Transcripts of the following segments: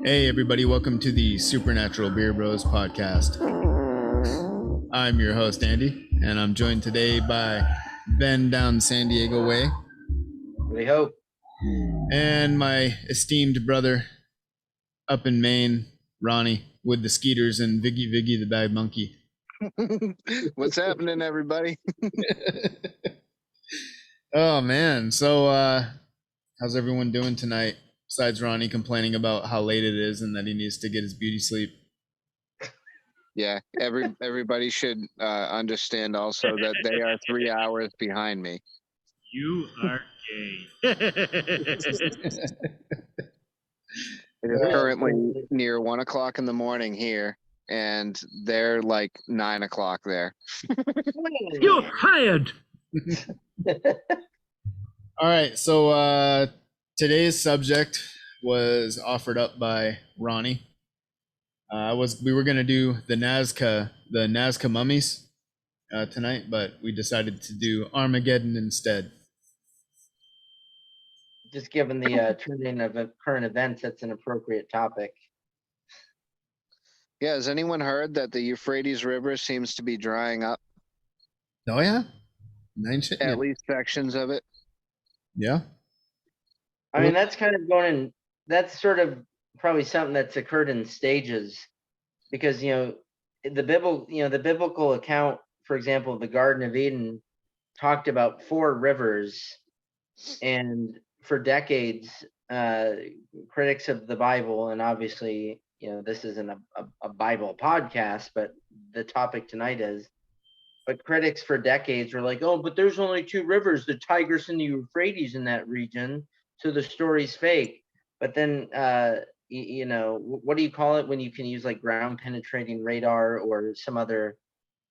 Hey, everybody, welcome to the Supernatural Beer Bros podcast. I'm your host, Andy, and I'm joined today by Ben down San Diego way We hope. and my esteemed brother up in Maine, Ronnie, with the Skeeters and Viggy the Bad Monkey. What's happening, everybody? Oh, man. So, how's everyone doing tonight? Besides Ronnie complaining about how late it is and that he needs to get his beauty sleep. Yeah, everybody should understand also that they are 3 hours behind me. You are gay. It is currently near 1 o'clock in the morning here, and they're like 9 o'clock there. You're hired. All right, so today's subject was offered up by Ronnie. We were gonna do the Nazca mummies tonight, but we decided to do Armageddon instead. Just given the trending of current events, that's an appropriate topic. Yeah, has anyone heard that the Euphrates River seems to be drying up? Oh yeah, At least sections of it. Yeah. I mean, that's kind of that's sort of probably something that's occurred in stages, because the biblical account, for example, the Garden of Eden, talked about 4 rivers, and for decades, critics of the Bible, and obviously, this isn't a Bible podcast, but the topic tonight is. But critics for decades were like, "Oh, but there's only 2 rivers, the Tigris and the Euphrates, in that region, so the story's fake." But then, what do you call it when you can use like ground penetrating radar or some other,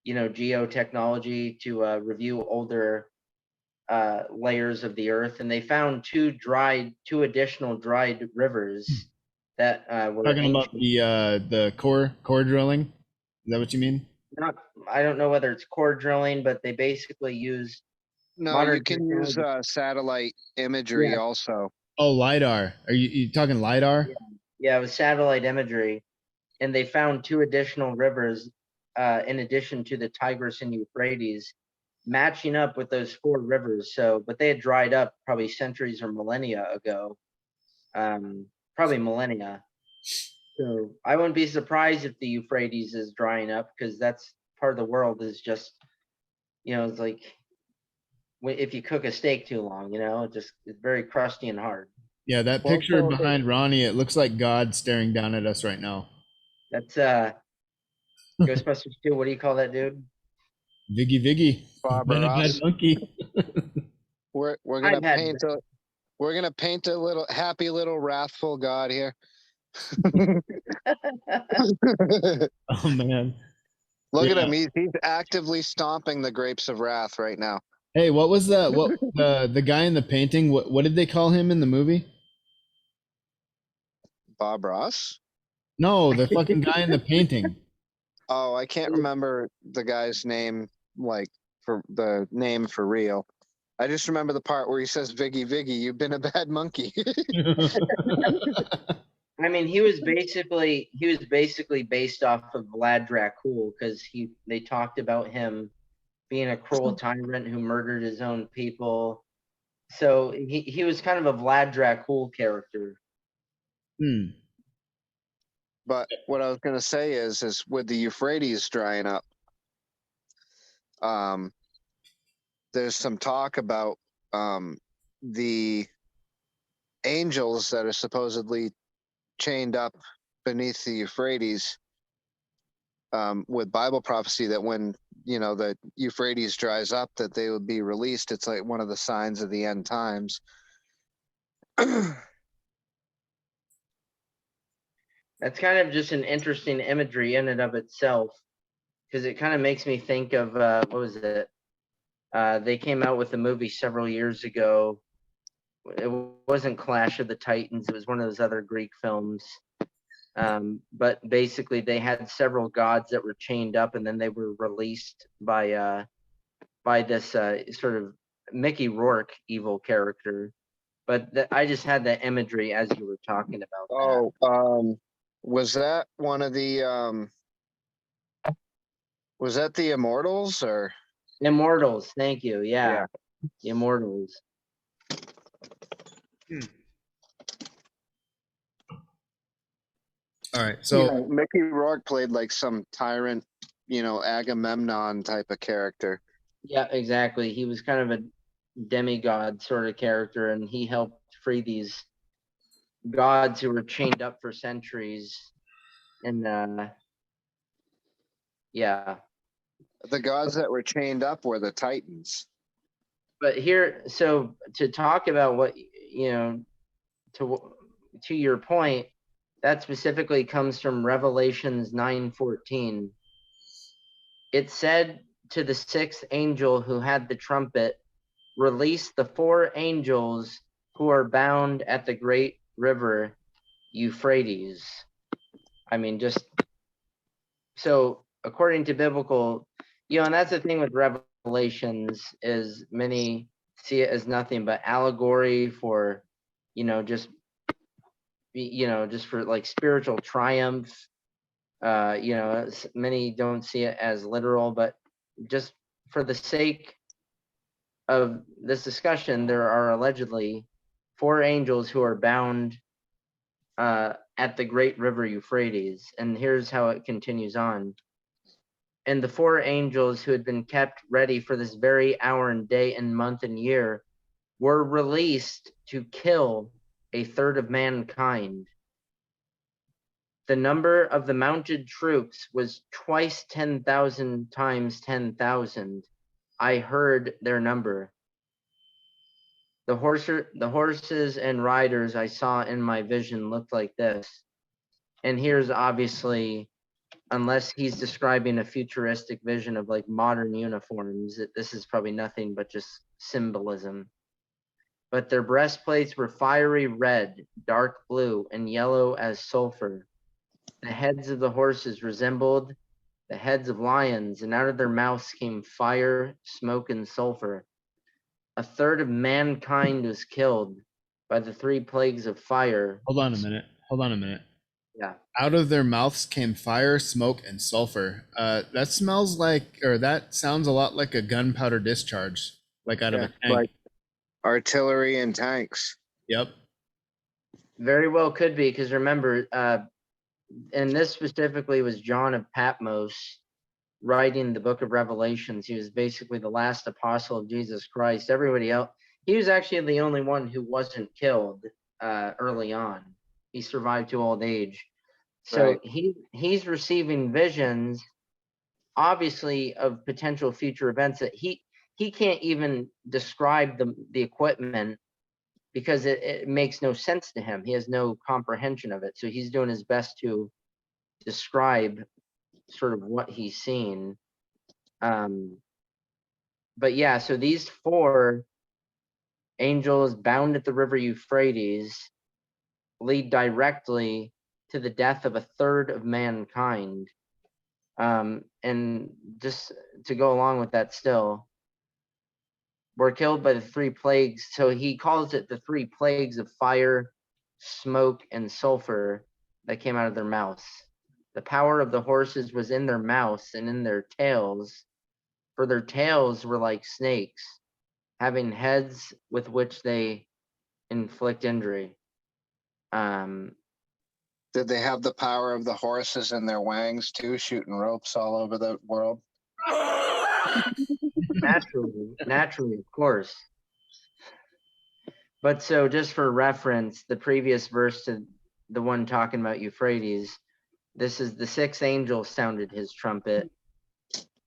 geotechnology to review older layers of the earth? And they found 2 additional dried rivers that were Talking ancient. about the core drilling. Is that what you mean? I don't know whether it's core drilling, but they basically use. No, you can use satellite imagery also. Oh, LiDAR. Are you talking LiDAR? Yeah, it was satellite imagery. And they found 2 additional rivers in addition to the Tigris and Euphrates, matching up with those 4 rivers. But they had dried up probably centuries or millennia ago. Probably millennia. So I wouldn't be surprised if the Euphrates is drying up, because that's part of the world is just, it's like if you cook a steak too long, it's very crusty and hard. Yeah, that picture behind Ronnie, it looks like God staring down at us right now. That's Ghostbusters 2. What do you call that dude? Viggy. Ross. Monkey. We're gonna paint a little happy little wrathful God here. Oh man. Look at him. He's actively stomping the grapes of wrath right now. Hey, what was that? What the guy in the painting? What did they call him in the movie? Bob Ross? No, the fucking guy in the painting. Oh, I can't remember the guy's name, like for the name for real. I just remember the part where he says, "Viggy, you've been a bad monkey." I mean, he was basically based off of Vlad Dracul, because they talked about him being a cruel tyrant who murdered his own people. So he was kind of a Vlad Dracul character. But what I was going to say is with the Euphrates drying up, there's some talk about the angels that are supposedly chained up beneath the Euphrates, with Bible prophecy that when the Euphrates dries up, that they would be released. It's like one of the signs of the end times. That's kind of just an interesting imagery in and of itself, because it kind of makes me think of what was it? They came out with a movie several years ago. It wasn't Clash of the Titans. It was one of those other Greek films. But basically, they had several gods that were chained up, and then they were released by this sort of Mickey Rourke evil character. But I just had that imagery as you were talking about that. Oh, was that one of the was that the Immortals or? Immortals, thank you. Yeah. The Immortals. All right. So Mickey Rourke played like some tyrant, Agamemnon type of character. Yeah, exactly. He was kind of a demigod sort of character, and he helped free these gods who were chained up for centuries. And yeah, The gods that were chained up were the Titans. but here, so to talk about what to your point, that specifically comes from Revelations 9:14. It said to the sixth angel who had the trumpet, release the four angels who are bound at the great river Euphrates. I mean, just so according to biblical, and that's the thing with Revelations is many see it as nothing but allegory for, just for like spiritual triumph. Many don't see it as literal, but just for the sake of this discussion, there are allegedly four angels who are bound at the great river Euphrates. And here's how it continues on. And the four angels who had been kept ready for this very hour and day and month and year were released to kill a third of mankind. The number of the mounted troops was twice 10,000 times 10,000. I heard their number. The horses and riders I saw in my vision looked like this. And here's obviously, unless he's describing a futuristic vision of like modern uniforms, this is probably nothing but just symbolism. But their breastplates were fiery red, dark blue, and yellow as sulfur. The heads of the horses resembled the heads of lions, and out of their mouths came fire, smoke, and sulfur. A third of mankind was killed by the three plagues of fire. hold on a minute. Yeah. Out of their mouths came fire, smoke, and sulfur. That smells like, or that sounds a lot like a gunpowder discharge, like out of a tank. Like artillery and tanks. Yep. Very well could be, because remember, and this specifically was John of Patmos writing the book of Revelations. He was basically the last apostle of Jesus Christ. Everybody else, he was actually the only one who wasn't killed early on. He survived to old age. So Right. he's receiving visions, obviously, of potential future events that he can't even describe the equipment, because it makes no sense to him. He has no comprehension of it. So he's doing his best to describe sort of what he's seen. But yeah, so these four angels bound at the river Euphrates lead directly to the death of a third of mankind. And just to go along with that still, were killed by the three plagues. So he calls it the three plagues of fire, smoke, and sulfur that came out of their mouths. The power of the horses was in their mouths and in their tails, for their tails were like snakes, having heads with which they inflict injury. Did they have the power of the horses in their wangs too, shooting ropes all over the world? Naturally, of course. But so just for reference, the previous verse to the one talking about Euphrates, this is the sixth angel sounded his trumpet.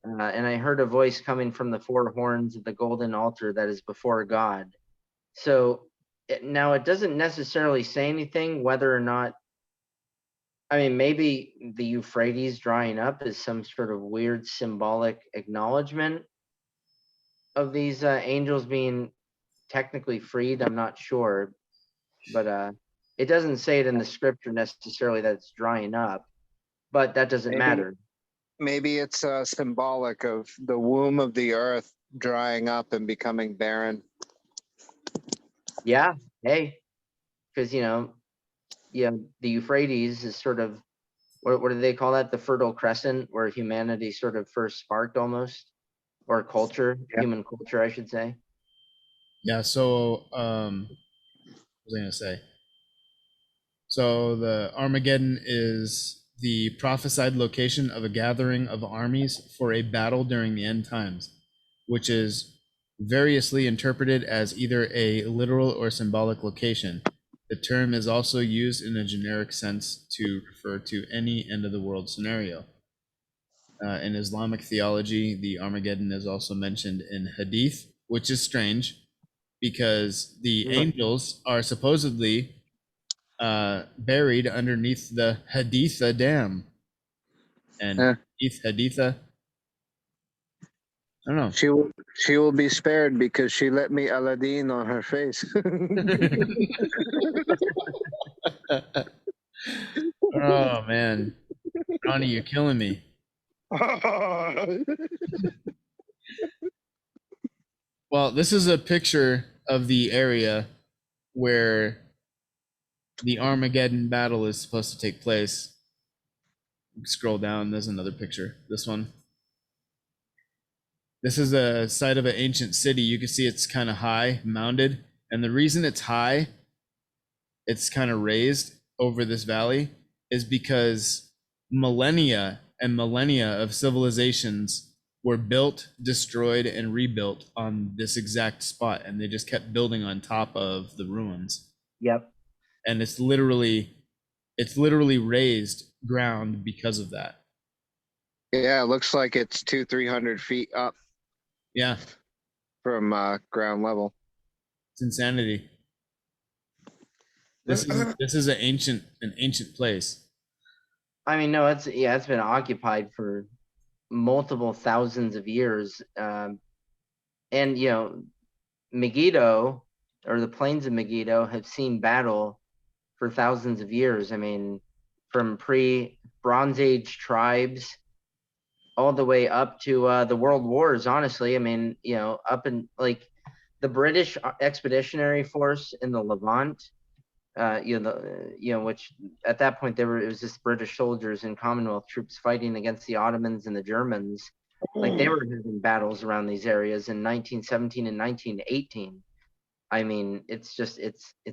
And I heard a voice coming from the four horns of the golden altar that is before God. So now it doesn't necessarily say anything whether or not, I mean, maybe the Euphrates drying up is some sort of weird symbolic acknowledgement of these angels being technically freed. I'm not sure, but it doesn't say it in the scripture necessarily that it's drying up, but that doesn't matter. Maybe it's symbolic of the womb of the earth drying up and becoming barren. Yeah, hey, because the Euphrates is sort of what do they call that? The Fertile Crescent, where humanity sort of first sparked almost, or culture, human culture, I should say. Yeah. So, what was I gonna say? So the Armageddon is the prophesied location of a gathering of armies for a battle during the end times, which is variously interpreted as either a literal or symbolic location. The term is also used in a generic sense to refer to any end of the world scenario. In Islamic theology, the Armageddon is also mentioned in Hadith, which is strange because the angels are supposedly buried underneath the Haditha Dam. And Haditha, I don't know. She will be spared because she let me Aladdin on her face. Oh man, Ronnie, you're killing me. Well, this is a picture of the area where the Armageddon battle is supposed to take place. Scroll down, there's another picture. This one. This is a site of an ancient city. You can see it's kind of high, mounded. And the reason it's high, it's kind of raised over this valley, is because millennia and millennia of civilizations were built, destroyed, and rebuilt on this exact spot. And they just kept building on top of the ruins. Yep. And it's literally raised ground because of that. Yeah, it looks like it's 200-300 feet up. Yeah. From ground level. It's insanity. This is an ancient place. I mean, no, it's been occupied for multiple thousands of years. And Megiddo, or the plains of Megiddo, have seen battle for thousands of years. I mean, from pre-Bronze Age tribes all the way up to the World Wars, honestly. I mean, up in like the British Expeditionary Force in the Levant, which at that point it was just British soldiers and Commonwealth troops fighting against the Ottomans and the Germans. Like they were having battles around these areas in 1917 and 1918. I mean, it's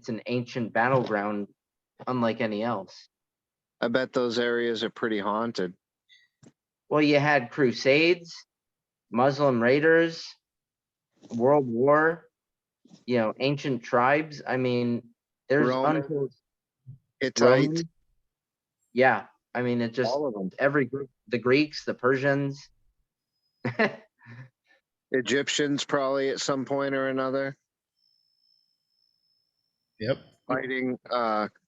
an ancient battleground unlike any else. I bet those areas are pretty haunted. Well, you had Crusades, Muslim raiders, World War, ancient tribes. I mean, there's untold Hittites. Yeah, I mean, it just all of them. Every group, the Greeks, the Persians, Egyptians probably at some point or another. Yep. Fighting,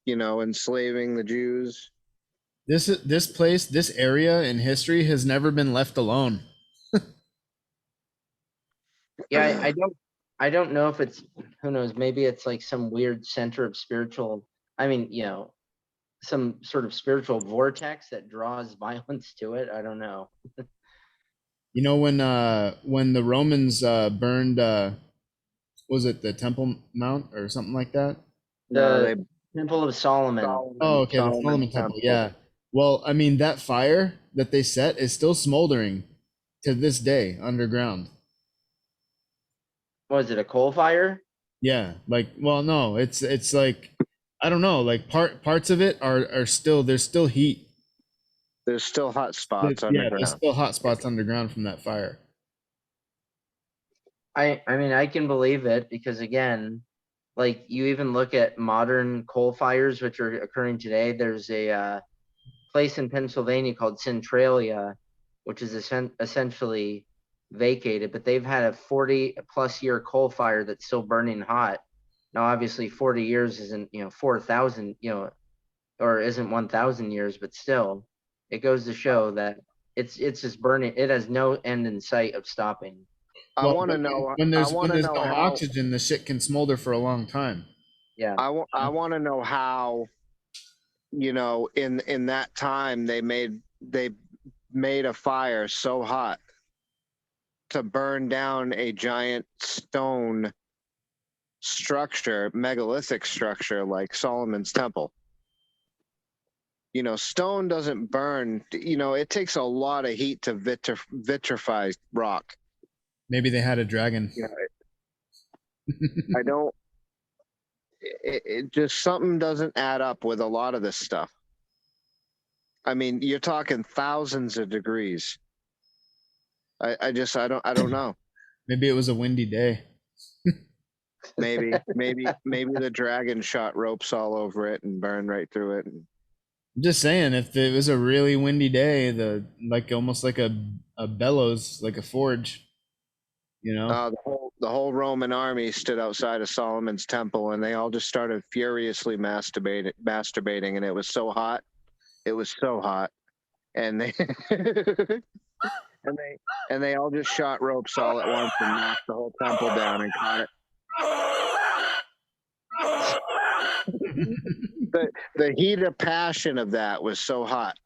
enslaving the Jews. This place, this area in history has never been left alone. Yeah, I don't know if it's, who knows, maybe it's like some weird center of spiritual, some sort of spiritual vortex that draws violence to it. I don't know. When the Romans burned, was it the Temple Mount or something like that? The Temple of Solomon. Oh, okay, the Solomon Temple. Yeah. Well, I mean, that fire that they set is still smoldering to this day underground. Was it a coal fire? Yeah, no, it's like, I don't know, like parts of it are still, there's still heat. There's still hot spots underground. Yeah, there's still hot spots underground from that fire. I mean, I can believe it because, again, like you even look at modern coal fires, which are occurring today. There's a place in Pennsylvania called Centralia, which is essentially vacated, but they've had a 40+ year coal fire that's still burning hot. Now, obviously 40 years isn't, 4,000, or isn't 1,000 years, but still it goes to show that it's just burning. It has no end in sight of stopping. I want to know when there's no oxygen, the shit can smolder for a long time. Yeah. I want to know how, in that time they made a fire so hot to burn down a giant stone structure, megalithic structure like Solomon's Temple. You know, stone doesn't burn. You know, it takes a lot of heat to vitrify rock. Maybe they had a dragon. You know, I don't. It just something doesn't add up with a lot of this stuff. I mean, you're talking thousands of degrees. I don't know. Maybe it was a windy day. Maybe the dragon shot ropes all over it and burned right through it. I'm just saying, if it was a really windy day, almost like a bellows, like a forge, you know. The whole Roman army stood outside of Solomon's Temple, and they all just started furiously masturbating, and it was so hot. It was so hot, and they and they all just shot ropes all at once and knocked the whole temple down and caught it. The heat of passion of that was so hot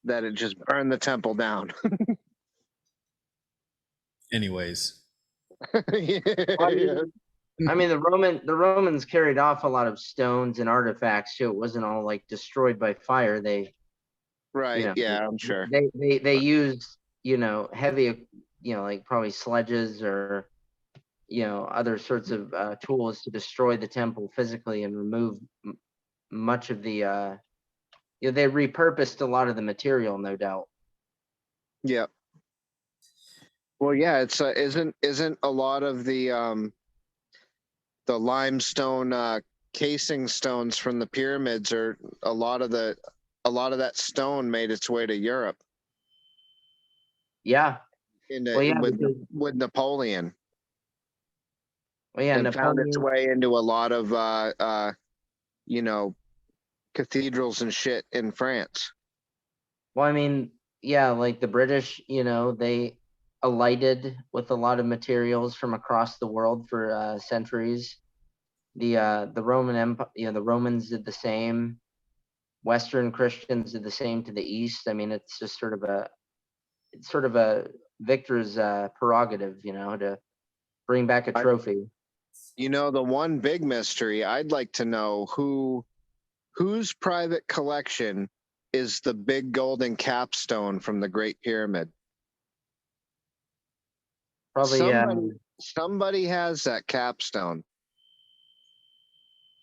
that it just burned the temple down. Anyways. Yeah. I mean, the Romans carried off a lot of stones and artifacts too. It wasn't all like destroyed by fire. They, Right. you know, Yeah, I'm sure. They used, you know, heavy, you know, like probably sledges or, you know, other sorts of tools to destroy the temple physically and remove much of the, you know, they repurposed a lot of the material, no doubt. Yeah. Well, yeah, it's isn't a lot of the limestone casing stones from the pyramids, or a lot of that stone made its way to Europe. Yeah. With Napoleon. Well, yeah, and found its way into a lot of you know, cathedrals and shit in France. Well, I mean, yeah, like the British, you know, they alighted with a lot of materials from across the world for centuries. The Roman Empire, you know, the Romans did the same. Western Christians did the same to the East. I mean, it's just sort of a victor's prerogative, you know, to bring back a trophy. You know, the one big mystery, I'd like to know whose private collection is the big golden capstone from the Great Pyramid. Probably somebody has that capstone.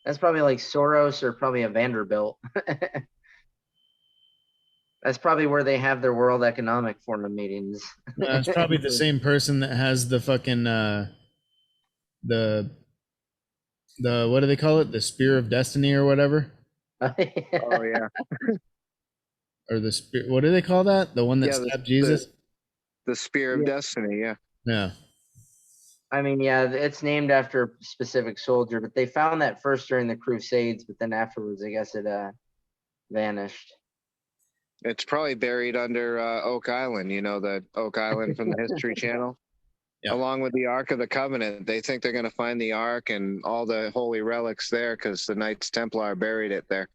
That's probably like Soros or probably a Vanderbilt. That's probably where they have their World Economic Forum meetings. It's probably the same person that has the fucking the what do they call it? The Spear of Destiny or whatever. Oh yeah. Or the spear. What do they call that? The one that stabbed Jesus. The Spear of Destiny. Yeah. Yeah. I mean, yeah, it's named after a specific soldier, but they found that first during the Crusades, but then afterwards, I guess it vanished. It's probably buried under Oak Island, you know, the Oak Island from the History Channel. Yeah. Along with the Ark of the Covenant. They think they're going to find the Ark and all the holy relics there because the Knights Templar buried it there.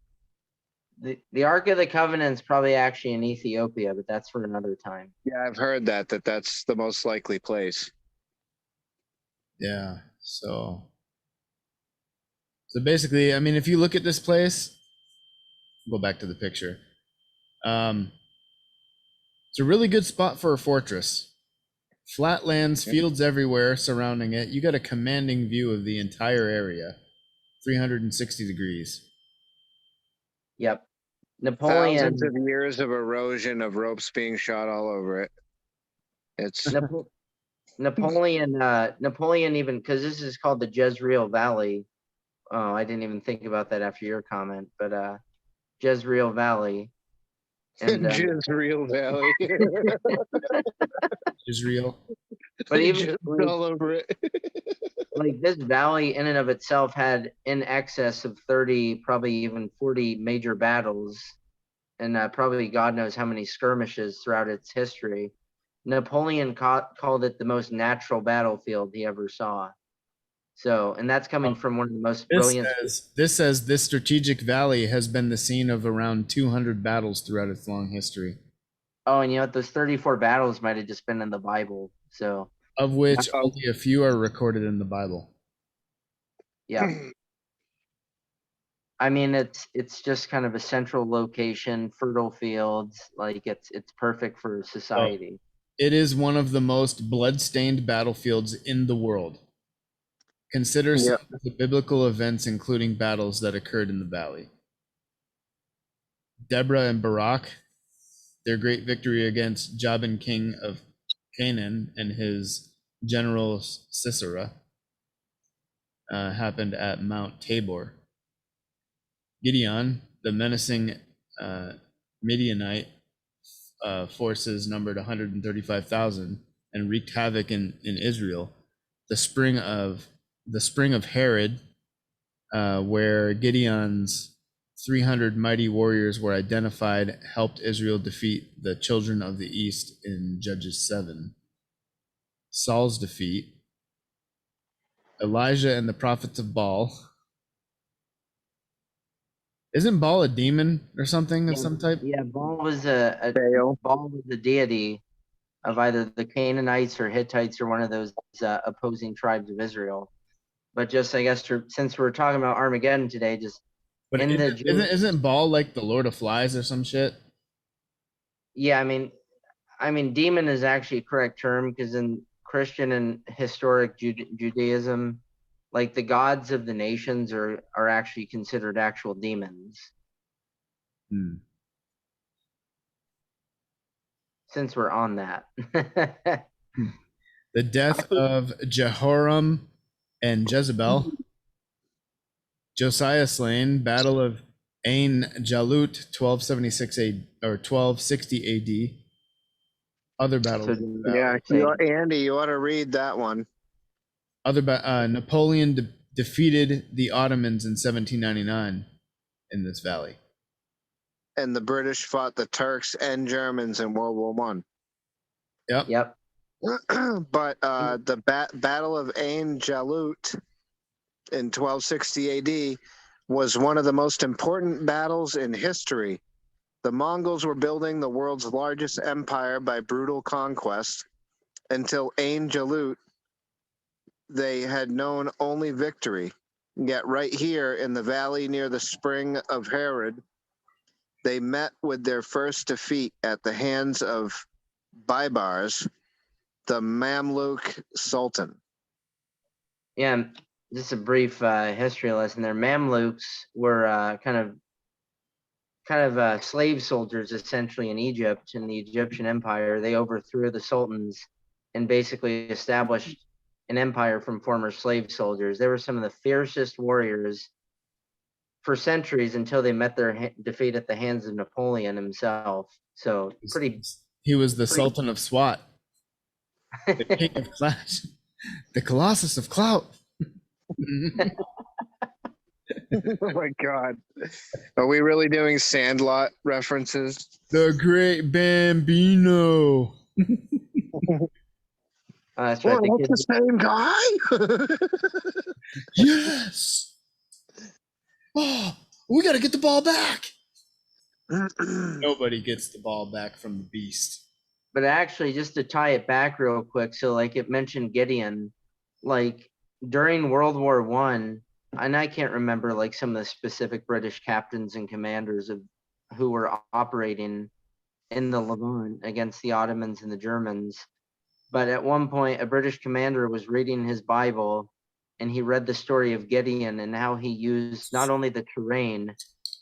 The Ark of the Covenant is probably actually in Ethiopia, but that's for another time. Yeah, I've heard that's the most likely place. Yeah. So basically, I mean, if you look at this place, go back to the picture. It's a really good spot for a fortress. Flatlands, fields everywhere surrounding it. You got a commanding view of the entire area, 360 degrees. Yep. Napoleon. Thousands of years of erosion of ropes being shot all over it. It's Napoleon even, because this is called the Jezreel Valley. Oh, I didn't even think about that after your comment, but Jezreel Valley. And Jezreel Valley. Israel. But even all over it. Like this valley in and of itself had in excess of 30, probably even 40 major battles, and probably God knows how many skirmishes throughout its history. Napoleon called it the most natural battlefield he ever saw. So, and that's coming from one of the most brilliant. This says this strategic valley has been the scene of around 200 battles throughout its long history. Oh, and you know what? Those 34 battles might have just been in the Bible. So, of which only a few are recorded in the Bible. Yeah. I mean, it's just kind of a central location, fertile fields, like it's perfect for society. It is one of the most blood-stained battlefields in the world. Consider some of the biblical events, including battles that occurred in the valley. Deborah and Barak, their great victory against Jabin, king of Canaan, and his general Sisera, happened at Mount Tabor. Gideon, the menacing Midianite forces numbered 135,000 and wreaked havoc in Israel. The spring of Herod, where Gideon's 300 mighty warriors were identified, helped Israel defeat the children of the east in Judges 7. Saul's defeat. Elijah and the prophets of Baal. Isn't Baal a demon or something of some type? Yeah, Baal was Baal. Baal was a deity of either the Canaanites or Hittites or one of those opposing tribes of Israel. But just I guess since we're talking about Armageddon today, just But in the isn't Baal like the Lord of Flies or some shit? yeah, I mean, demon is actually a correct term because in Christian and historic Judaism, like the gods of the nations are actually considered actual demons. Since we're on that. The death of Jehoram and Jezebel. Josiah slain, Battle of Ain Jalut, 1276 or 1260 AD. Other battles. Yeah, Andy, you ought to read that one. Napoleon defeated the Ottomans in 1799 in this valley. And the British fought the Turks and Germans in World War One. Yep. But the Battle of Ain Jalut in 1260 AD was one of the most important battles in history. The Mongols were building the world's largest empire by brutal conquest. Until Ain Jalut, they had known only victory. Yet right here in the valley near the spring of Herod, they met with their first defeat at the hands of Baibars, the Mamluk Sultan. Yeah, just a brief history lesson there. Mamluks were kind of slave soldiers essentially in Egypt, in the Egyptian Empire. They overthrew the sultans and basically established an empire from former slave soldiers. They were some of the fiercest warriors for centuries until they met their defeat at the hands of Napoleon himself. So He was the Sultan of SWAT, the King of Clash, the Colossus of Clout. Oh my God. Are we really doing Sandlot references? The Great Bambino. That's right. Well, that's the same guy. Yes. Oh, we got to get the ball back. Nobody gets the ball back from the beast. But actually, just to tie it back real quick, so like it mentioned Gideon, like during World War I, and I can't remember like some of the specific British captains and commanders of who were operating in the Levant against the Ottomans and the Germans. But at one point, a British commander was reading his Bible, and he read the story of Gideon and how he used not only the terrain,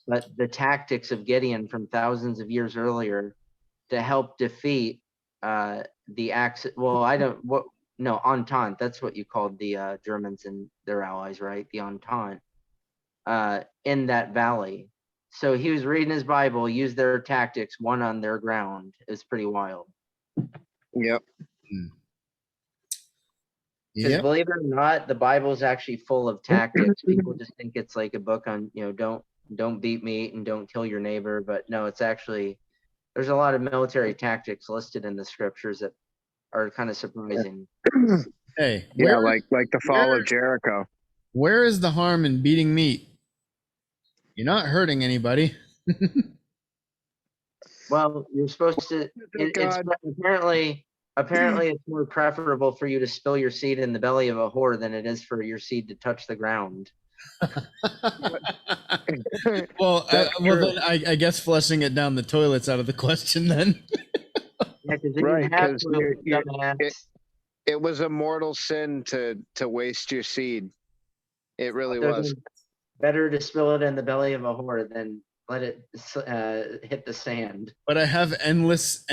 but the tactics of Gideon from thousands of years earlier to help defeat the Axis. Well, Entente. That's what you called the Germans and their allies, right? The Entente in that valley. So he was reading his Bible, used their tactics, won on their ground. It's pretty wild. Yep. Because believe it or not, the Bible is actually full of tactics. People just think it's like a book on, don't beat meat and don't kill your neighbor. But no, it's actually, there's a lot of military tactics listed in the scriptures that are kind of surprising. Hey, yeah, like the fall of Jericho. Where is the harm in beating meat? You're not hurting anybody. Well, you're supposed to. It's apparently Apparently, it's more preferable for you to spill your seed in the belly of a whore than it is for your seed to touch the ground. Well, That's well true. then I guess flushing it down the toilet's out of the question then. Yeah, because they Right, didn't have 'cause toilets, you're- dumbass. It was a mortal sin to waste your seed. It really So was. then better to spill it in the belly of a whore than let it hit the sand. But I have an endless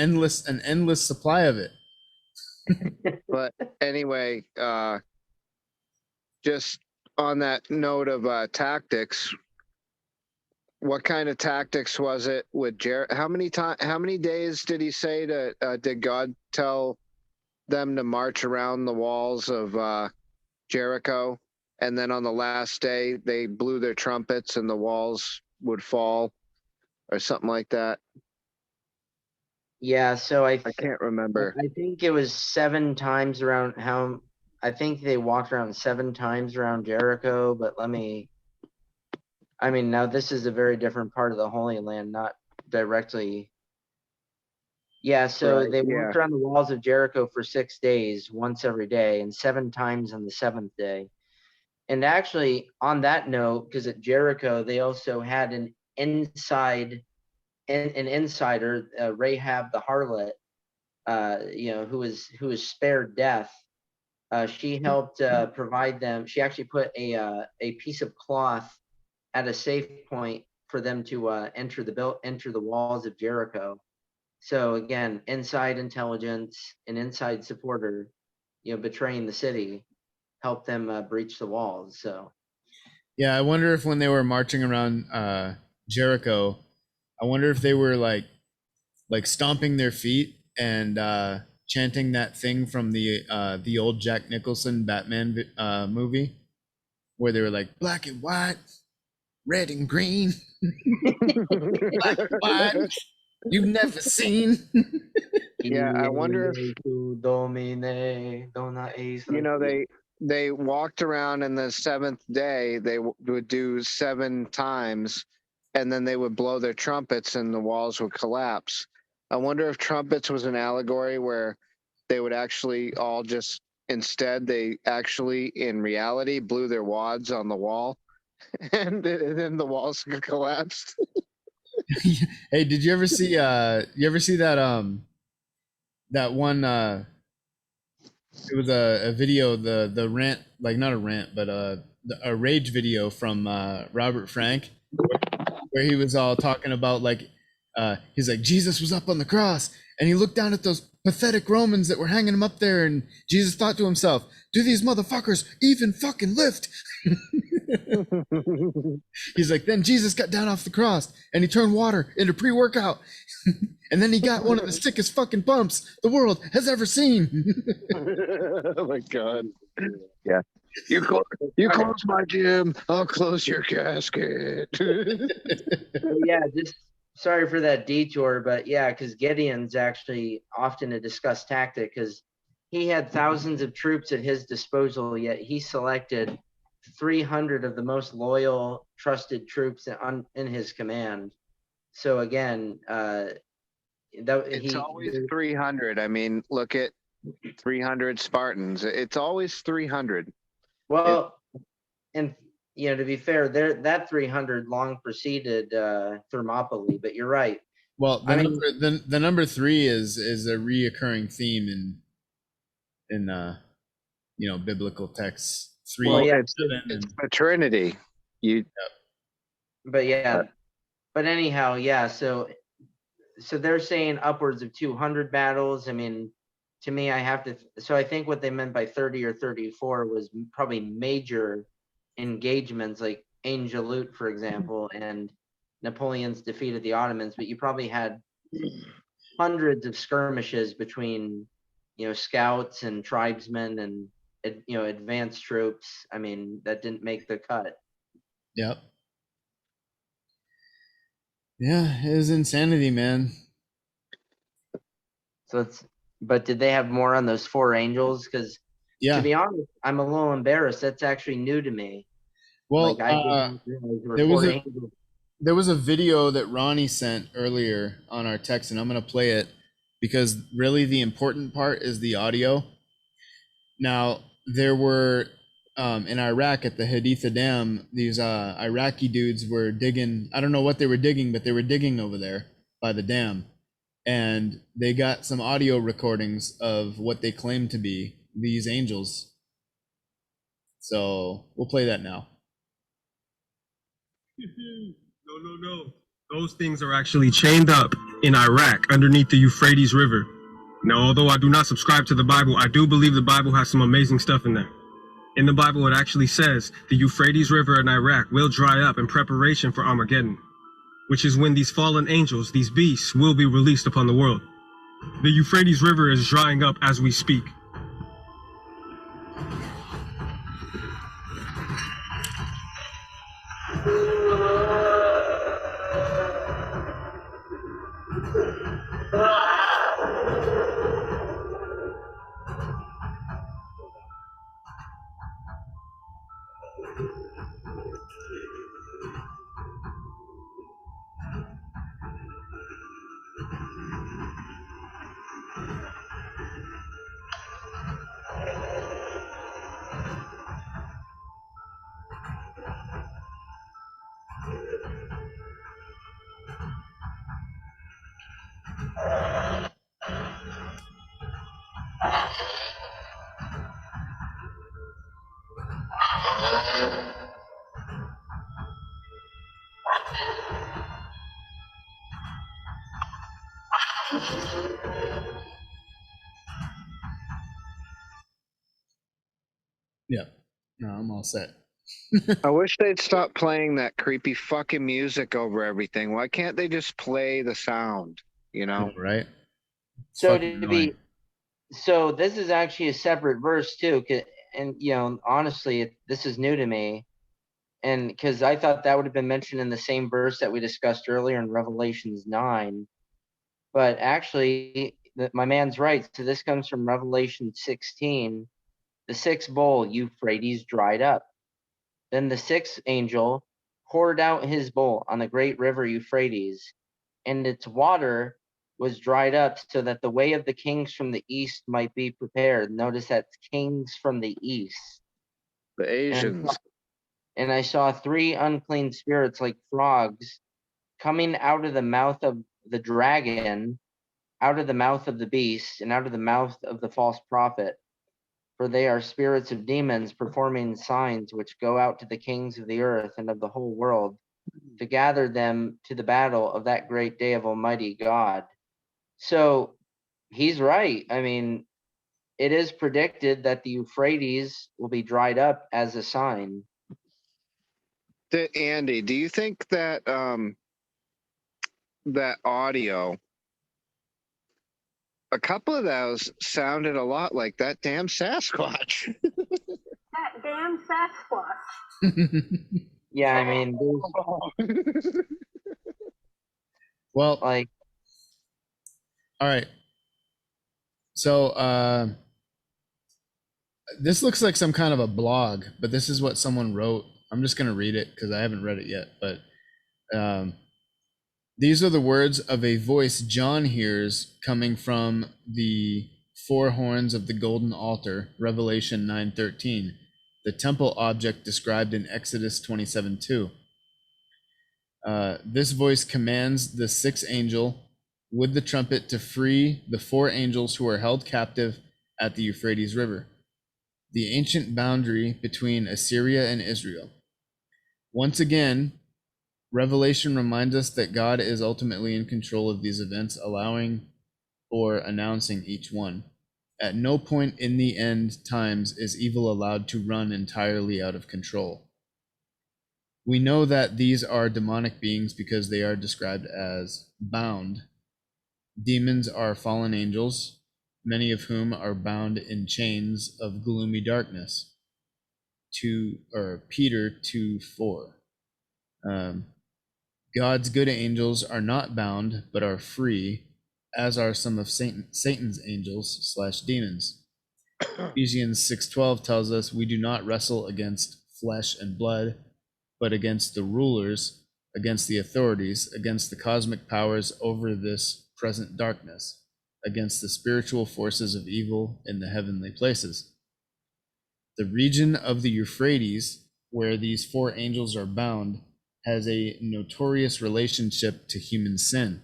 supply of it. But anyway, just on that note of tactics, what kind of tactics was it with Jared? How many days did he say did God tell them to march around the walls of Jericho, and then on the last day they blew their trumpets and the walls would fall, or something like that? Yeah, so I can't remember. I think it was 7 times around I think they walked around 7 times around Jericho, but now this is a very different part of the Holy Land, not directly. Yeah, so Right, they yeah. walked around the walls of Jericho for 6 days, once every day, and 7 times on the 7th day. And actually, on that note, because at Jericho, they also had an insider, Rahab the harlot, who was spared death. She helped provide them. She actually put a piece of cloth at a safe point for them to enter the walls of Jericho. So again, inside intelligence, an inside supporter, betraying the city, helped them breach the walls. So Yeah, I wonder if when they were marching around Jericho, I wonder if they were like stomping their feet and chanting that thing from the old Jack Nicholson Batman movie, where they were like black and white, red and green, black and white, you've never seen. Yeah, I wonder if they walked around, and the seventh day they would do 7 times, and then they would blow their trumpets and the walls would collapse. I wonder if trumpets was an allegory where they would actually all just, instead they actually in reality blew their wads on the wall, and then the walls collapsed. Hey, did you ever see that one it was a video, the rant, like not a rant but a rage video from Robert Frank, where he was all talking about like he's like, Jesus was up on the cross and he looked down at those pathetic Romans that were hanging him up there, and Jesus thought to himself, do these motherfuckers even fucking lift? He's like, then Jesus got down off the cross and he turned water into pre-workout. And then he got one of the sickest fucking pumps the world has ever seen. Oh my God. Yeah. You close my gym, I'll close your casket. Yeah, just sorry for that detour, but yeah, because Gideon's actually often a discussed tactic because he had thousands of troops at his disposal, yet he selected 300 of the most loyal, trusted troops in his command. So again, It's always 300. I mean, look at 300 Spartans. It's always 300. Well, and to be fair, that 300 long preceded Thermopylae, but you're right. Well, the number 3 is a reoccurring theme in biblical texts. 3, Well, yeah, 7, it's the Trinity. But yeah, but anyhow, yeah. So they're saying upwards of 200 battles. I mean, to me, I have to. So I think what they meant by 30 or 34 was probably major engagements, like Angelut, for example, and Napoleon's defeat of the Ottomans. But you probably had hundreds of skirmishes between, scouts and tribesmen and advanced troops. I mean, that didn't make the cut. Yep. Yeah, it was insanity, man. So but did they have more on those 4 angels? Because to be honest, I'm a little embarrassed. That's actually new to me. Well, like, I didn't realize there was a video that Ronnie sent earlier on our text, and I'm gonna play it. because really the important part is the audio. Now, there were in Iraq at the Haditha Dam, these Iraqi dudes were digging. I don't know what they were digging, but they were digging over there by the dam. And they got some audio recordings of what they claim to be these angels. So we'll play that now. No. Those things are actually chained up in Iraq underneath the Euphrates River. Now, although I do not subscribe to the Bible, I do believe the Bible has some amazing stuff in there. In the Bible, it actually says the Euphrates River in Iraq will dry up in preparation for Armageddon, which is when these fallen angels, these beasts, will be released upon the world. The Euphrates River is drying up as we speak. Yeah. No, I'm all set. I wish they'd stop playing that creepy fucking music over everything. Why can't they just play the sound? You know? Right? It's So fucking annoying. so this is actually a separate verse too, and honestly, this is new to me, and because I thought that would have been mentioned in the same verse that we discussed earlier in Revelations 9, but actually, my man's right. So this comes from Revelation 16. The sixth bowl, Euphrates, dried up. Then the sixth angel poured out his bowl on the great river Euphrates, and its water was dried up so that the way of the kings from the east might be prepared. Notice that's kings from the east. The Asians. And I saw three unclean spirits like frogs coming out of the mouth of the dragon, out of the mouth of the beast, and out of the mouth of the false prophet. For they are spirits of demons performing signs which go out to the kings of the earth and of the whole world to gather them to the battle of that great day of Almighty God. So he's right. I mean, it is predicted that the Euphrates will be dried up as a sign. Andy, do you think that that audio, a couple of those sounded a lot like that damn Sasquatch? That damn Sasquatch. Yeah, I mean, Well, like, all right. So this looks like some kind of a blog, but this is what someone wrote. I'm just gonna read it because I haven't read it yet. But these are the words of a voice John hears coming from the four horns of the golden altar, Revelation 9:13, the temple object described in Exodus 27:2. This voice commands the sixth angel with the trumpet to free the four angels who are held captive at the Euphrates River, the ancient boundary between Assyria and Israel. Once again, Revelation reminds us that God is ultimately in control of these events, allowing or announcing each one. At no point in the end times is evil allowed to run entirely out of control. We know that these are demonic beings because they are described as bound. Demons are fallen angels, many of whom are bound in chains of gloomy darkness. Peter 2:4. God's good angels are not bound, but are free, as are some of Satan's angels / demons. Ephesians 6:12 tells us we do not wrestle against flesh and blood, but against the rulers, against the authorities, against the cosmic powers over this present darkness, against the spiritual forces of evil in the heavenly places. The region of the Euphrates, where these 4 angels are bound, has a notorious relationship to human sin.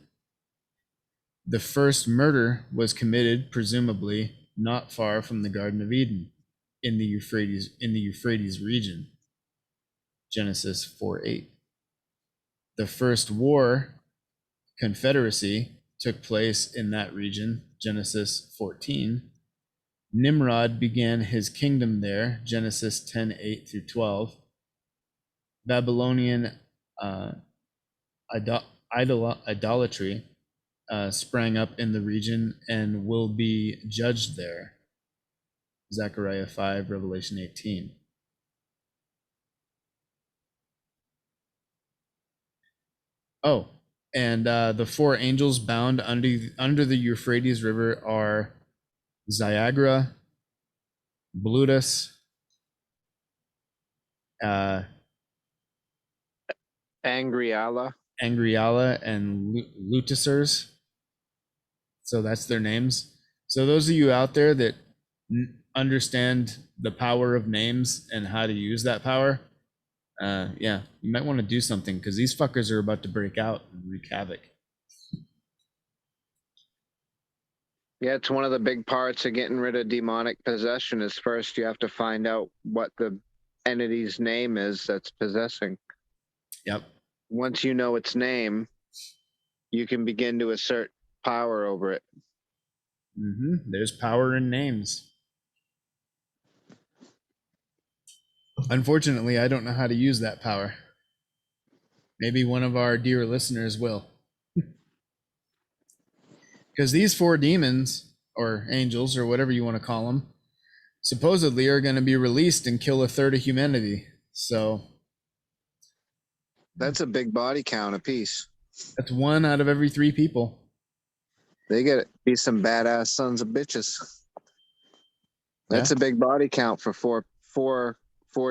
The first murder was committed, presumably, not far from the Garden of Eden, in the Euphrates region. Genesis 4:8. The first war, confederacy, took place in that region. Genesis 14. Nimrod began his kingdom there. Genesis 10:8 through 12. Babylonian idolatry sprang up in the region and will be judged there. Zechariah 5, Revelation 18. Oh, and the 4 angels bound under the Euphrates River are Ziagra, Blutus, Angriala. Angriala, and Luticers. So that's their names. So those of you out there that understand the power of names and how to use that power, yeah, you might want to do something because these fuckers are about to break out and wreak havoc. Yeah, it's one of the big parts of getting rid of demonic possession is first you have to find out what the entity's name is that's possessing. Yep. Once you know its name, you can begin to assert power over it. There's power in names. Unfortunately, I don't know how to use that power. Maybe one of our dear listeners will. Because these 4 demons, or angels, or whatever you want to call them, supposedly are going to be released and kill 1/3 of humanity. So That's a big body count apiece. that's 1 out of every 3 people. They get to be some badass sons of bitches. That's a big body count for four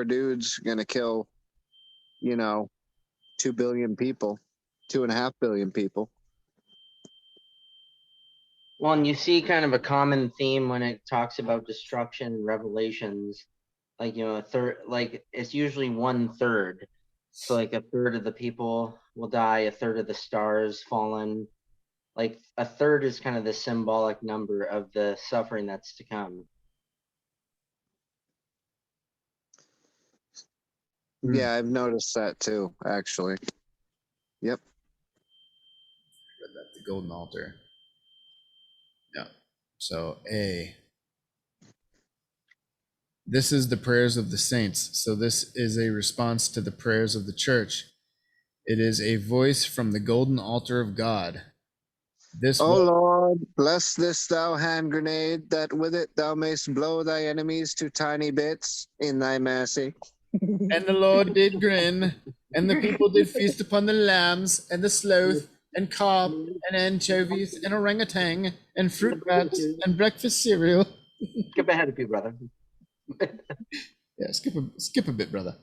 dudes gonna kill, 2 billion people, 2.5 billion people. Well, and you see kind of a common theme when it talks about destruction in Revelations, like, a third, like it's usually 1/3. So like 1/3 of the people will die, 1/3 of the stars fallen. Like 1/3 is kind of the symbolic number of the suffering that's to come. Yeah, I've noticed that too, actually. Yep. The golden altar. Yeah. So this is the prayers of the saints. So this is a response to the prayers of the church. It is a voice from the golden altar of God. Lord, bless this thou hand grenade, that with it thou mayst blow thy enemies to tiny bits in thy mercy. And the Lord did grin, and the people did feast upon the lambs, and the sloth, and carp, and anchovies, and orangutan, and fruit bats, and breakfast cereal. Skip ahead of you, brother. Yeah, skip a bit, brother.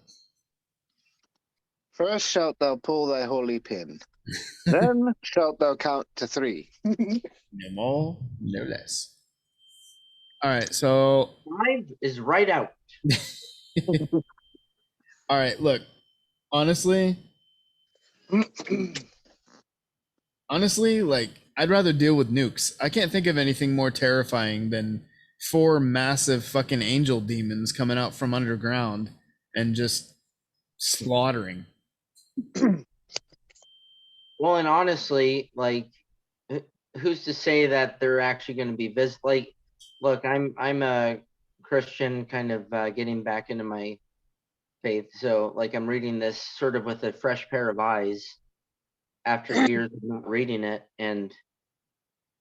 First shalt thou pull thy holy pin, then shalt thou count to 3. No more, no less. All right, so 5 is right out. all right, look, honestly, like, I'd rather deal with nukes. I can't think of anything more terrifying than 4 massive fucking angel demons coming out from underground and just slaughtering. Well, and honestly, like, who's to say that they're actually going to be like, look, I'm a Christian, kind of getting back into my faith, so like I'm reading this sort of with a fresh pair of eyes after years of not reading it. And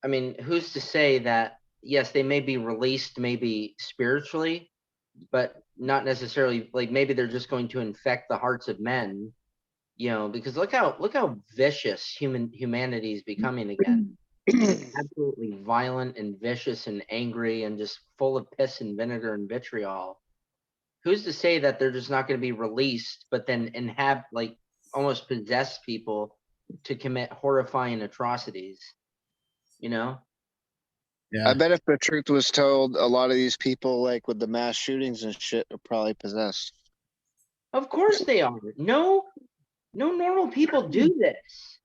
I mean, who's to say that, yes, they may be released, maybe spiritually, but not necessarily, like, maybe they're just going to infect the hearts of men, because look how vicious humanity is becoming again. Absolutely violent and vicious and angry and just full of piss and vinegar and vitriol. Who's to say that they're just not going to be released, but then have, like, almost possess people to commit horrifying atrocities, Yeah. I bet if the truth was told, a lot of these people, like with the mass shootings and shit, are probably possessed. Of course they are. No normal people do this.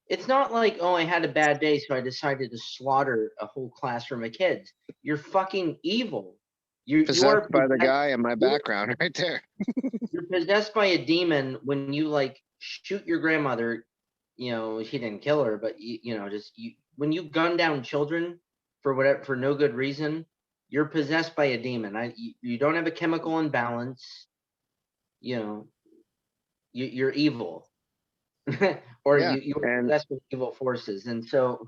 It's not like, oh, I had a bad day, so I decided to slaughter a whole classroom of kids. You're fucking evil. You are Possessed by the possessed, guy in my background right there. you're possessed by a demon when you like shoot your grandmother. You know, she didn't kill her, but when you gun down children for no good reason, you're possessed by a demon. You don't have a chemical imbalance. You know, you're evil. Or Yeah, you were and possessed with evil forces, and so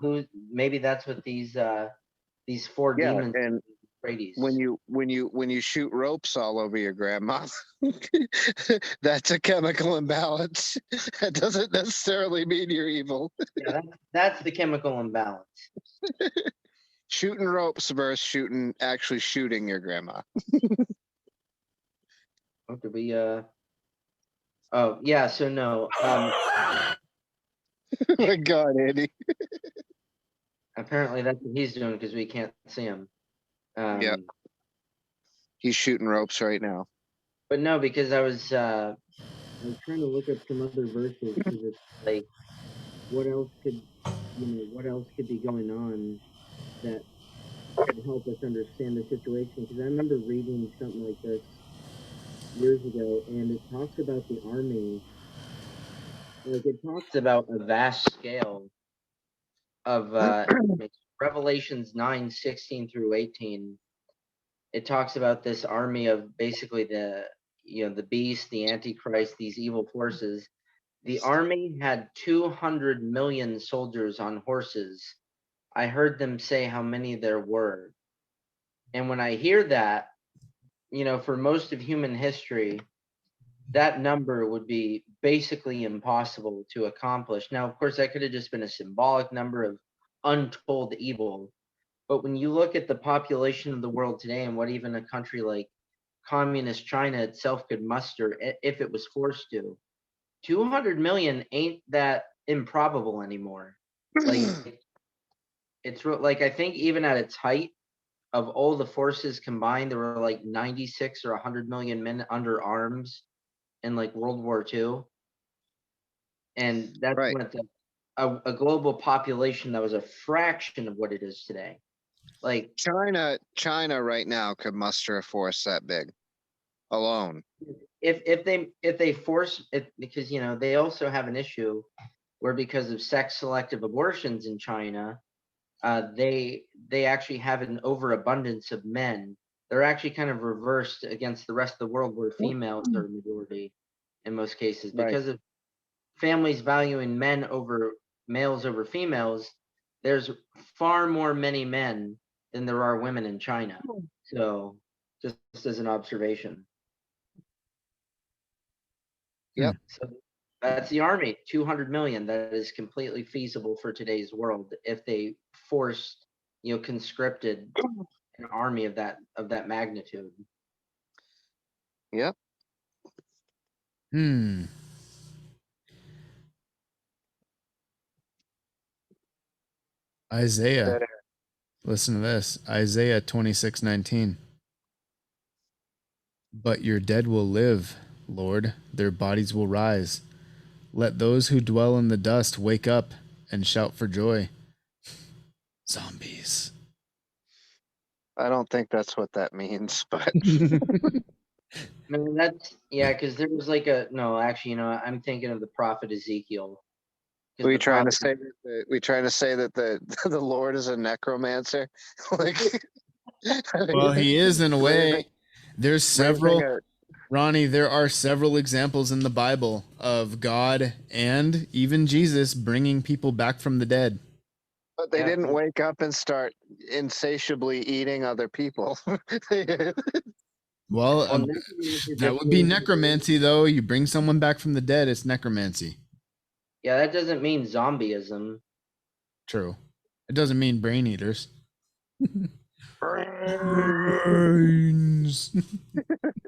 maybe that's what these four yeah, demons and Brady's. when you shoot ropes all over your grandma, that's a chemical imbalance. That doesn't necessarily mean you're evil. Yeah, that's the chemical imbalance. Shooting ropes versus actually shooting your grandma. What did we oh yeah, so no. Oh my God, Andy. Apparently that's what he's doing because we can't see him. Yep. He's shooting ropes right now. But no, because I was trying to look up some other verses because it's like what else could be going on that could help us understand the situation, because I remember reading something like this years ago, and it talks about the army. Like, it talks about a vast scale of Revelations 9:16 through 18. It talks about this army of basically the beast, the antichrist, these evil forces. The army had 200 million soldiers on horses. I heard them say how many there were. And when I hear that, for most of human history, that number would be basically impossible to accomplish. Now, of course, that could have just been a symbolic number of untold evil. But when you look at the population of the world today and what even a country like communist China itself could muster if it was forced to, 200 million ain't that improbable anymore. Like, like, I think even at its height of all the forces combined, there were like 96 or 100 million men under arms in like World War II. And that's Right. with a global population that was a fraction of what it is today. Like, China right now could muster a force that big alone. if they force it, because they also have an issue where, because of sex selective abortions in China, they actually have an overabundance of men. They're actually kind of reversed against the rest of the world, where females are a majority in most cases, Right. because of families valuing males over females. There's far more many men than there are women in China. So, just as an observation. Yep. So that's the army, 200 million. That is completely feasible for today's world if they forced, conscripted an army of that magnitude. Yep. Isaiah. Listen to this. Isaiah 26:19. But your dead will live, Lord, their bodies will rise. Let those who dwell in the dust wake up and shout for joy. Zombies. I don't think that's what that means, but I mean, that's, yeah, because there was like I'm thinking of the prophet Ezekiel. we trying to say that the Lord is a necromancer. Like, Well, he is in a way. There's several, raising Ronnie, there are several examples in the Bible of God and even Jesus bringing people back from the dead. but they didn't wake up and start insatiably eating other people. Well, necromancy that would be necromancy, though. You bring someone back from the dead, it's necromancy. Yeah, that doesn't mean zombieism. True. It doesn't mean brain eaters. Brains.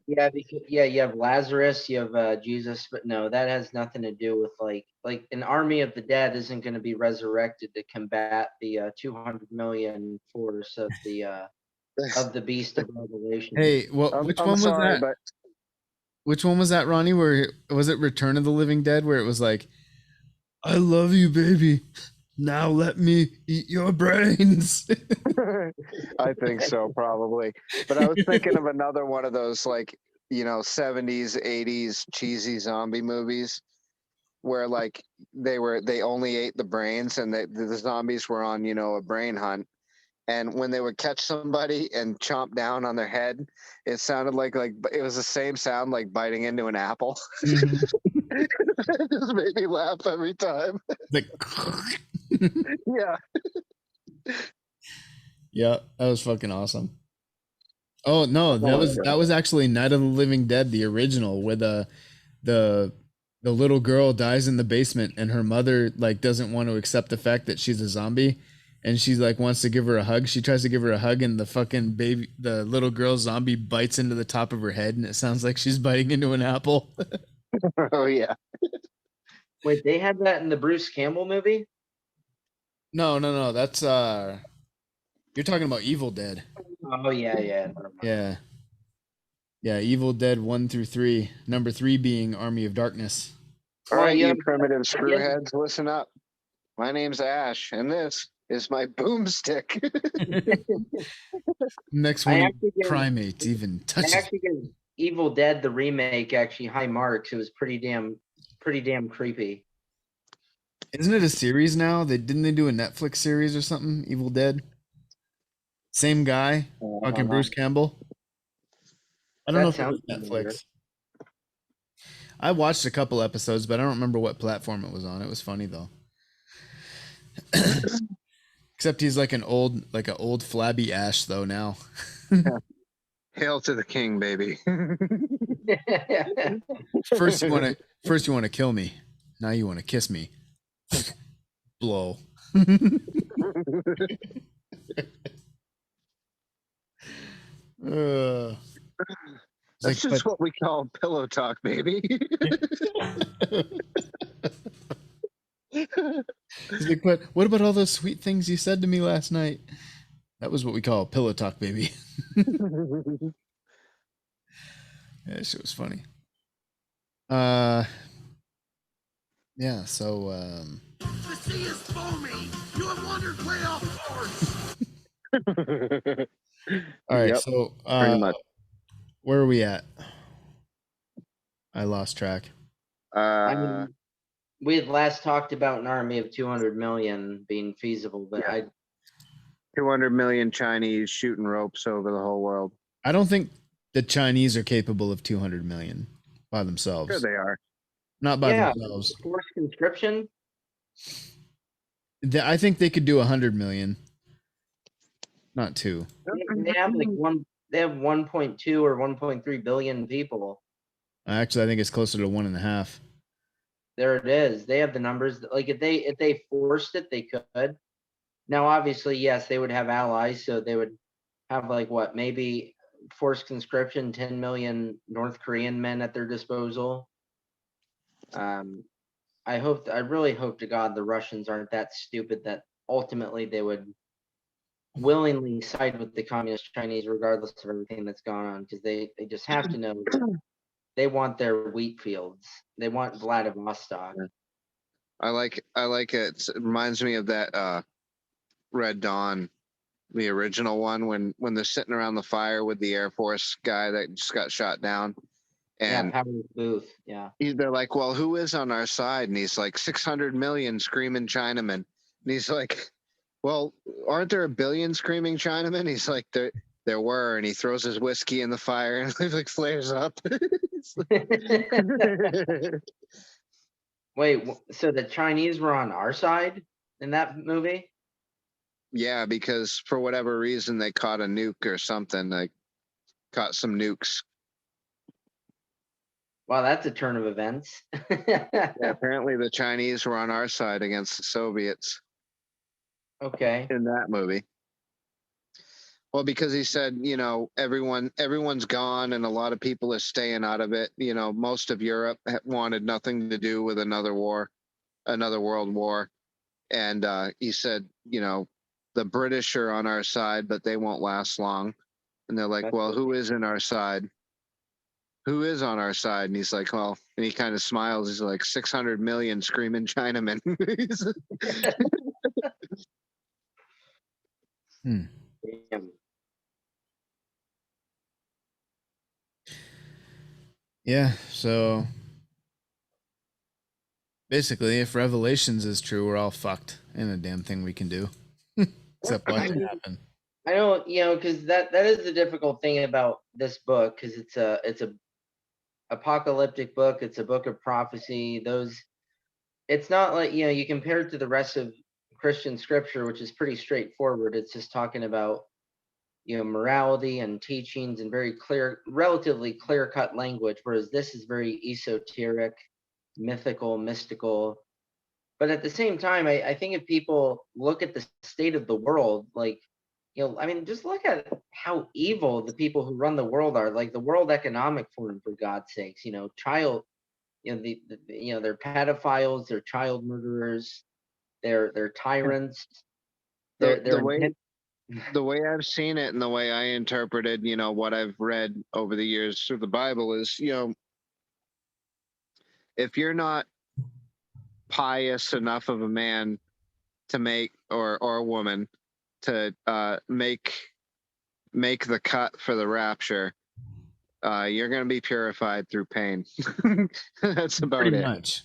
Yeah, because you have Lazarus, you have Jesus, but no, that has nothing to do with like an army of the dead isn't going to be resurrected to combat the 200 million force of the beast of Revelation. Hey, what? Which I'm one was sorry, that? but Which one was that, Ronnie? Where was it? Return of the Living Dead, where it was like, "I love you, baby. Now let me eat your brains." I think so, probably. But I was thinking of another one of those, like, 70s, 80s cheesy zombie movies where, like, they only ate the brains and the zombies were on, a brain hunt. And when they would catch somebody and chomp down on their head, it sounded like it was the same sound like biting into an apple. It just made me laugh every time. Like, Yeah. yeah, that was fucking awesome. Oh no, that was actually Night of the Living Dead, the original, where the the little girl dies in the basement and her mother like doesn't want to accept the fact that she's a zombie, and she's like wants to give her a hug. She tries to give her a hug, and the little girl zombie bites into the top of her head, and it sounds like she's biting into an apple. Oh yeah. Wait, they had that in the Bruce Campbell movie? No, that's you're talking about Evil Dead. Oh yeah. Never mind. Yeah. Yeah, Evil Dead 1 through 3. Number 3 being Army of Darkness. All Well, right, yeah, you primitive yeah. screwheads, listen up. My name's Ash, and this is my boomstick. Next I one, actually give, primates even I touches. actually give Evil Dead the remake actually high marks. It was pretty damn creepy. Isn't it a series now? Didn't they do a Netflix series or something? Evil Dead. Same guy, fucking Bruce Campbell. I don't know That if it was sounds familiar. Netflix. I watched a couple episodes, but I don't remember what platform it was on. It was funny though. Except he's like an old flabby Ash though now. Hail to the king, baby. First you want to kill me. Now you want to kiss me. Blow. That's just what we call pillow talk, baby. He's like, but what about all those sweet things you said to me last night? That was what we call pillow talk, baby. Yeah, that shit was funny. Yeah, so The sea is foamy. You have wandered way off course. all right, Yep, so pretty much. where are we at? I lost track. I mean, we had last talked about an army of 200 million being feasible, but Yeah. 200 million Chinese shooting ropes over the whole world. I don't think the Chinese are capable of 200 million by themselves. Sure they are. Not by yeah, themselves. forced conscription. I think they could do 100 million. Not 2. They have like they have 1.2 or 1.3 billion people. Actually, I think it's closer to 1.5. There it is. They have the numbers. Like if they forced it, they could. Now, obviously, yes, they would have allies, so they would have like what, maybe forced conscription, 10 million North Korean men at their disposal. I really hope to God the Russians aren't that stupid that ultimately they would willingly side with the communist Chinese regardless of everything that's gone on, because they just have to know they want their wheat fields. They want Vladivostok. I like it. It reminds me of that Red Dawn, the original one, when they're sitting around the fire with the Air Force guy that just got shot down. And yeah, Powers Booth. Yeah. they're like, well, who is on our side? And he's like, 600 million screaming Chinamen. And he's like, well, aren't there a billion screaming Chinamen? He's like, there were. And he throws his whiskey in the fire and it like flares up. Wait, so the Chinese were on our side in that movie? Yeah, because for whatever reason, they caught a nuke or something. Like, caught some nukes. Wow, that's a turn of events. Yeah, apparently the Chinese were on our side against the Soviets Okay. in that movie. Well, because he said, everyone's gone, and a lot of people are staying out of it. Most of Europe wanted nothing to do with another war, another world war, and he said, the British are on our side, but they won't last long. And they're like, well, who is in our side? Who is on our side? And he's like, well, and he kind of smiles. He's like 600 million screaming Chinamen. Damn. Yeah, so basically, if Revelations is true, we're all fucked. Ain't a damn thing we can do except watch it happen. I don't, because that is the difficult thing about this book, because it's a apocalyptic book. It's a book of prophecy. It's not like, you compare it to the rest of Christian scripture, which is pretty straightforward. It's just talking about, morality and teachings and very clear, relatively clear-cut language, whereas this is very esoteric, mythical, mystical. But at the same time, I think if people look at the state of the world, like, just look at how evil the people who run the world are, like the World Economic Forum, for God's sakes, child, they're pedophiles, they're child murderers, they're tyrants, they're the way I've seen it and the way I interpreted, what I've read over the years through the Bible is, if you're not pious enough of a man to make, or a woman to make the cut for the rapture, you're going to be purified through pain. That's about Pretty it. much.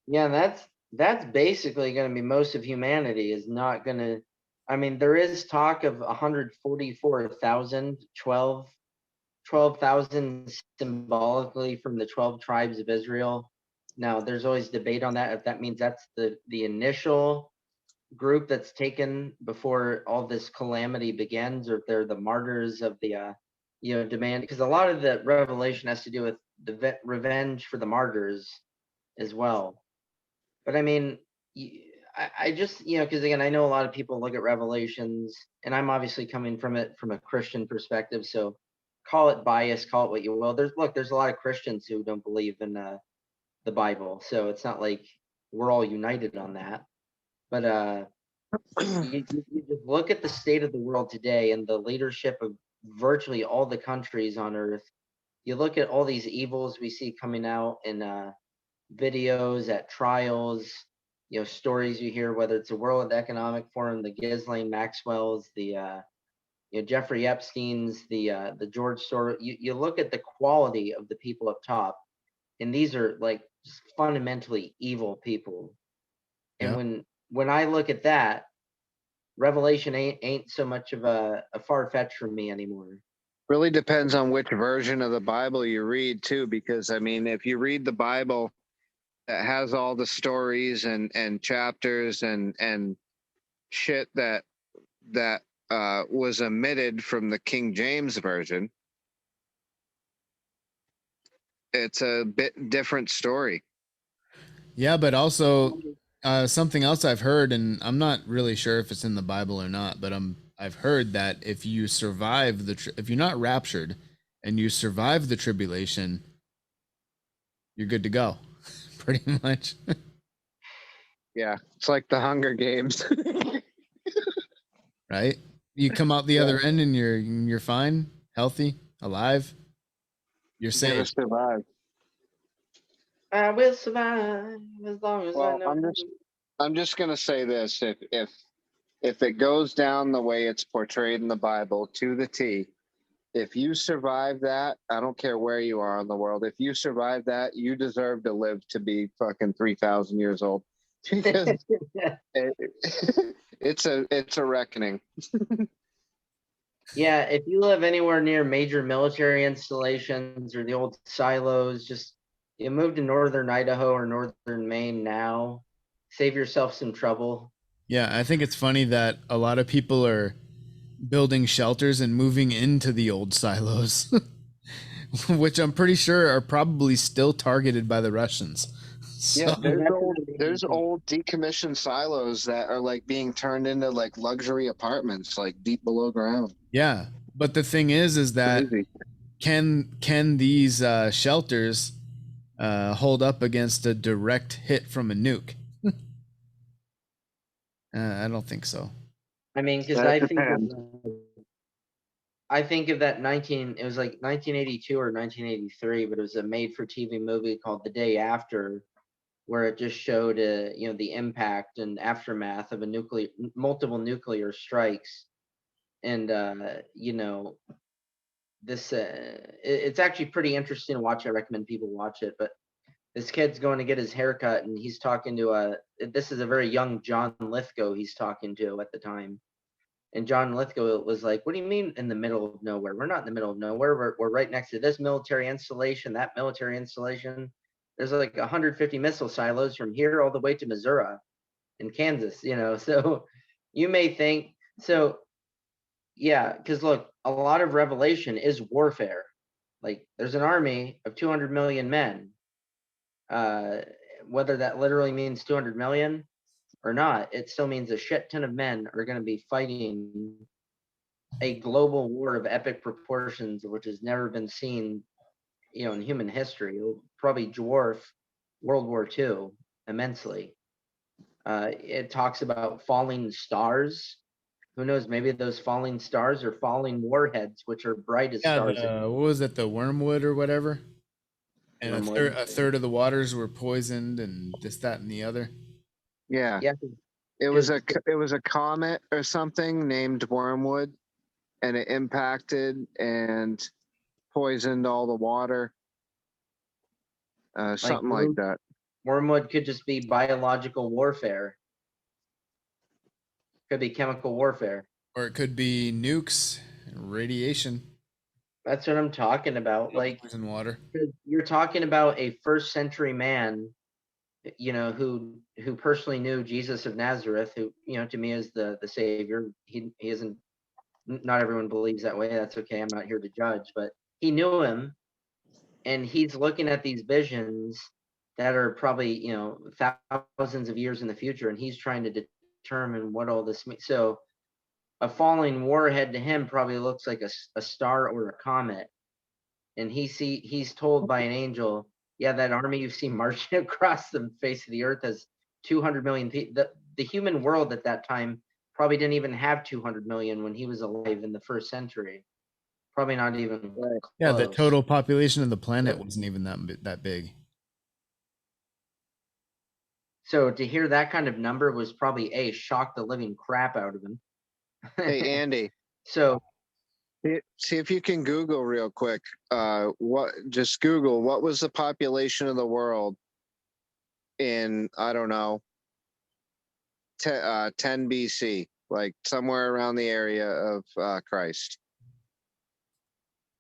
Yeah, that's basically going to be most of humanity is not going to. I mean, there is talk of 144,000, 12,000 symbolically from the 12 tribes of Israel. Now, there's always debate on that, if that means that's the initial group that's taken before all this calamity begins, or if they're the martyrs of the demand, because a lot of the revelation has to do with the revenge for the martyrs as well. But I mean, I just, because again, I know a lot of people look at Revelations, and I'm obviously coming from it from a Christian perspective, so call it bias, call it what you will. There's a lot of Christians who don't believe in the Bible, so it's not like we're all united on that. But you just look at the state of the world today and the leadership of virtually all the countries on earth. You look at all these evils we see coming out in videos, at trials, stories you hear, whether it's the World Economic Forum, the Ghislaine Maxwell's, the Jeffrey Epstein's, the George Soros. You look at the quality of the people up top, and these are like just fundamentally evil people. And Yeah. when I look at that, Revelation ain't so much of a far fetch for me anymore. Really depends on which version of the Bible you read too, because I mean, if you read the Bible that has all the stories and chapters and shit that was omitted from the King James version, it's a bit different story. Yeah, but also something else I've heard, and I'm not really sure if it's in the Bible or not, but I've heard that if you survive if you're not raptured and you survive the tribulation, you're good to go. Pretty much. Yeah, it's like the Hunger Games. Right? You come out the other end and you're fine, healthy, alive. You're You're gonna safe. survive. I will survive as long as I Well, know. I'm just gonna say this: if it goes down the way it's portrayed in the Bible to the T, if you survive that, I don't care where you are in the world. If you survive that, you deserve to live to be fucking 3,000 years old. Because it's a reckoning. Yeah, if you live anywhere near major military installations or the old silos, just you move to northern Idaho or northern Maine now. Save yourself some trouble. Yeah, I think it's funny that a lot of people are building shelters and moving into the old silos, which I'm pretty sure are probably still targeted by the Russians. Yeah, So, there's that's old, an amazing there's thing. old decommissioned silos that are like being turned into like luxury apartments, like deep below ground. yeah. But the thing is that Crazy. can these shelters hold up against a direct hit from a nuke? I don't think so. I mean, because That depends. I think of that it was like 1982 or 1983, but it was a made-for-TV movie called The Day After, where it just showed, the impact and aftermath of multiple nuclear strikes, and it's actually pretty interesting to watch. I recommend people watch it. But this kid's going to get his haircut, and he's talking to this is a very young John Lithgow he's talking to at the time. And John Lithgow was like, "What do you mean in the middle of nowhere? We're not in the middle of nowhere. We're right next to this military installation, that military installation. There's like 150 missile silos from here all the way to Missouri and Kansas, So you may think so. Yeah, because look, a lot of Revelation is warfare. Like there's an army of 200 million men. Uh, whether that literally means 200 million or not, it still means a shit ton of men are going to be fighting a global war of epic proportions, which has never been seen, in human history. It'll probably dwarf World War II immensely. It talks about falling stars. Who knows? Maybe those falling stars are falling warheads, which are bright as Yeah, stars. what was it, the wormwood or whatever? And Wormwood. a third of the waters were poisoned, and this, that, and the other. Yeah, Yeah, it was because a comet or something named Wormwood, and it impacted and poisoned all the water. Something like that. wormwood could just be biological warfare. Could be chemical warfare. Or it could be nukes, radiation, That's what I'm talking about. Like, poison water. 'cause you're talking about a first century man, who personally knew Jesus of Nazareth, who, to me is the savior. He isn't, not everyone believes that way. That's okay. I'm not here to judge, but he knew him, and he's looking at these visions that are probably, thousands of years in the future, and he's trying to determine what all this means. So a falling warhead to him probably looks like a star or a comet, and he's told by an angel, yeah, that army you've seen marching across the face of the earth has 200 million people. The human world at that time probably didn't even have 200 million when he was alive in the first century. Probably not even Right. Yeah, the close. total population of the planet wasn't even that big. So to hear that kind of number was probably shocked the living crap out of him. Hey, Andy, So see if you can Google real quick. Just Google what was the population of the world in, I don't know, 10 BC, like somewhere around the area of Christ.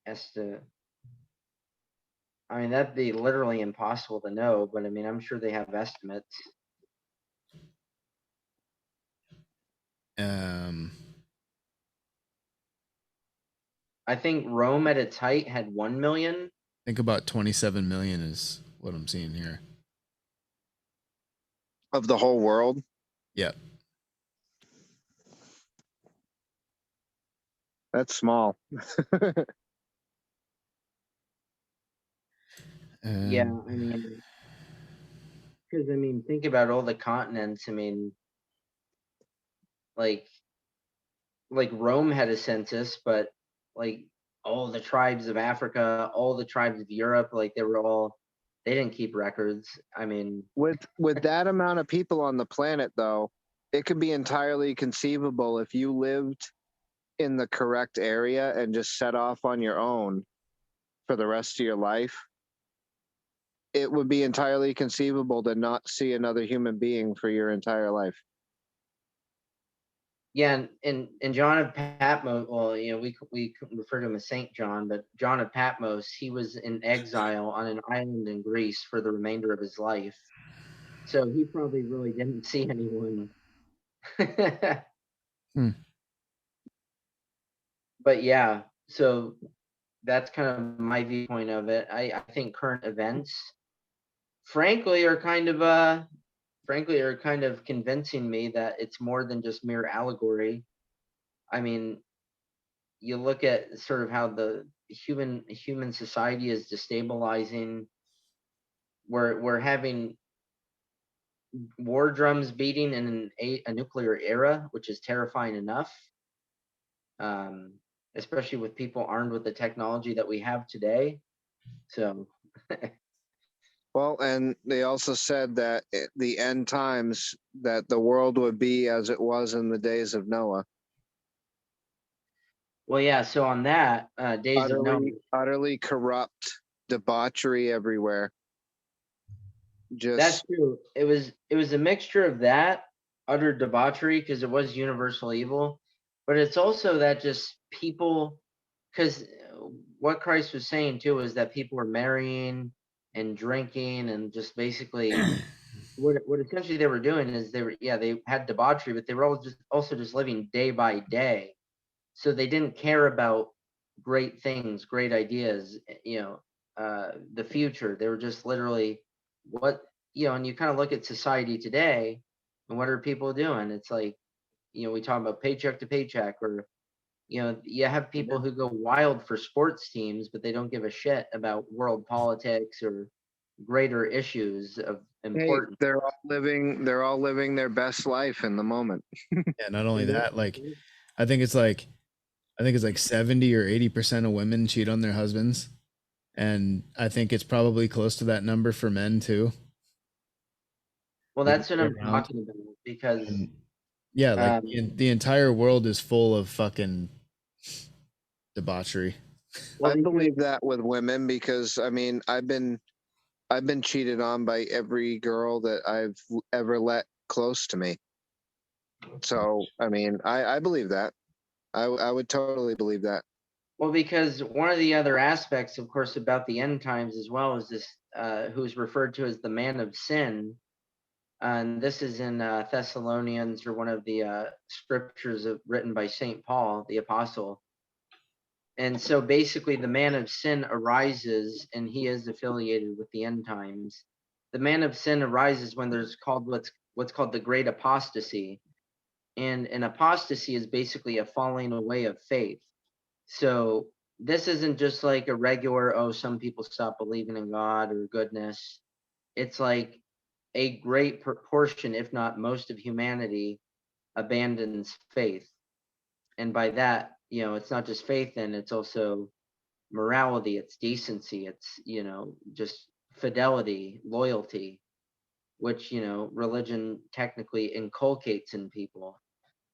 I mean, that'd be literally impossible to know, but I mean, I'm sure they have estimates. I think Rome at its height had 1 million. I think about 27 million is what I'm seeing here. Of the whole world? Yeah. That's small. Yeah, I mean, because think about all the continents. I mean, like Rome had a census, but like all the tribes of Africa, all the tribes of Europe, like they didn't keep records. I mean, With that amount of people on the planet, though, it could be entirely conceivable if you lived in the correct area and just set off on your own for the rest of your life. It would be entirely conceivable to not see another human being for your entire life. yeah, and John of Patmos. Well, we refer to him as Saint John, but John of Patmos, he was in exile on an island in Greece for the remainder of his life. So he probably really didn't see anyone. But yeah, so that's kind of my viewpoint of it. I think current events frankly are kind of convincing me that it's more than just mere allegory. I mean, you look at sort of how the human society is destabilizing. We're having war drums beating in a nuclear era, which is terrifying enough. Especially with people armed with the technology that we have today. So Well, and they also said that the end times, that the world would be as it was in the days of Noah. well, yeah. So on that, days of Noah. Utterly corrupt, debauchery everywhere. That's Just true. It was a mixture of that utter debauchery because it was universal evil, but it's also that just people, because what Christ was saying too is that people were marrying and drinking and just basically what essentially they were doing is they had debauchery, but they were all just also just living day by day. So they didn't care about great things, great ideas, the future. They were just literally what, and you kind of look at society today and what are people doing? It's like, we talk about paycheck to paycheck, or, you have people who go wild for sports teams, but they don't give a shit about world politics or greater issues of hey, importance. they're all living their best life in the moment. Yeah, not only that, like I think it's like 70 or 80% of women cheat on their husbands. And I think it's probably close to that number for men too. Well, Like, that's what year I'm round. talking about because And yeah, like the entire world is full of fucking debauchery. well, I believe that with women because I mean I've been cheated on by every girl that I've ever let close to me. So I mean I believe that. I would totally believe that. Well, because one of the other aspects, of course, about the end times as well is this, who's referred to as the man of sin. And this is in Thessalonians, or one of the scriptures written by St. Paul, the apostle. And so basically, the man of sin arises, and he is affiliated with the end times. The man of sin arises when there's called what's called the great apostasy. And an apostasy is basically a falling away of faith. So this isn't just like a regular, some people stop believing in God or goodness. It's like a great proportion, if not most of humanity, abandons faith. And by that, it's not just faith, and it's also morality, it's decency, it's, just fidelity, loyalty, which, religion technically inculcates in people.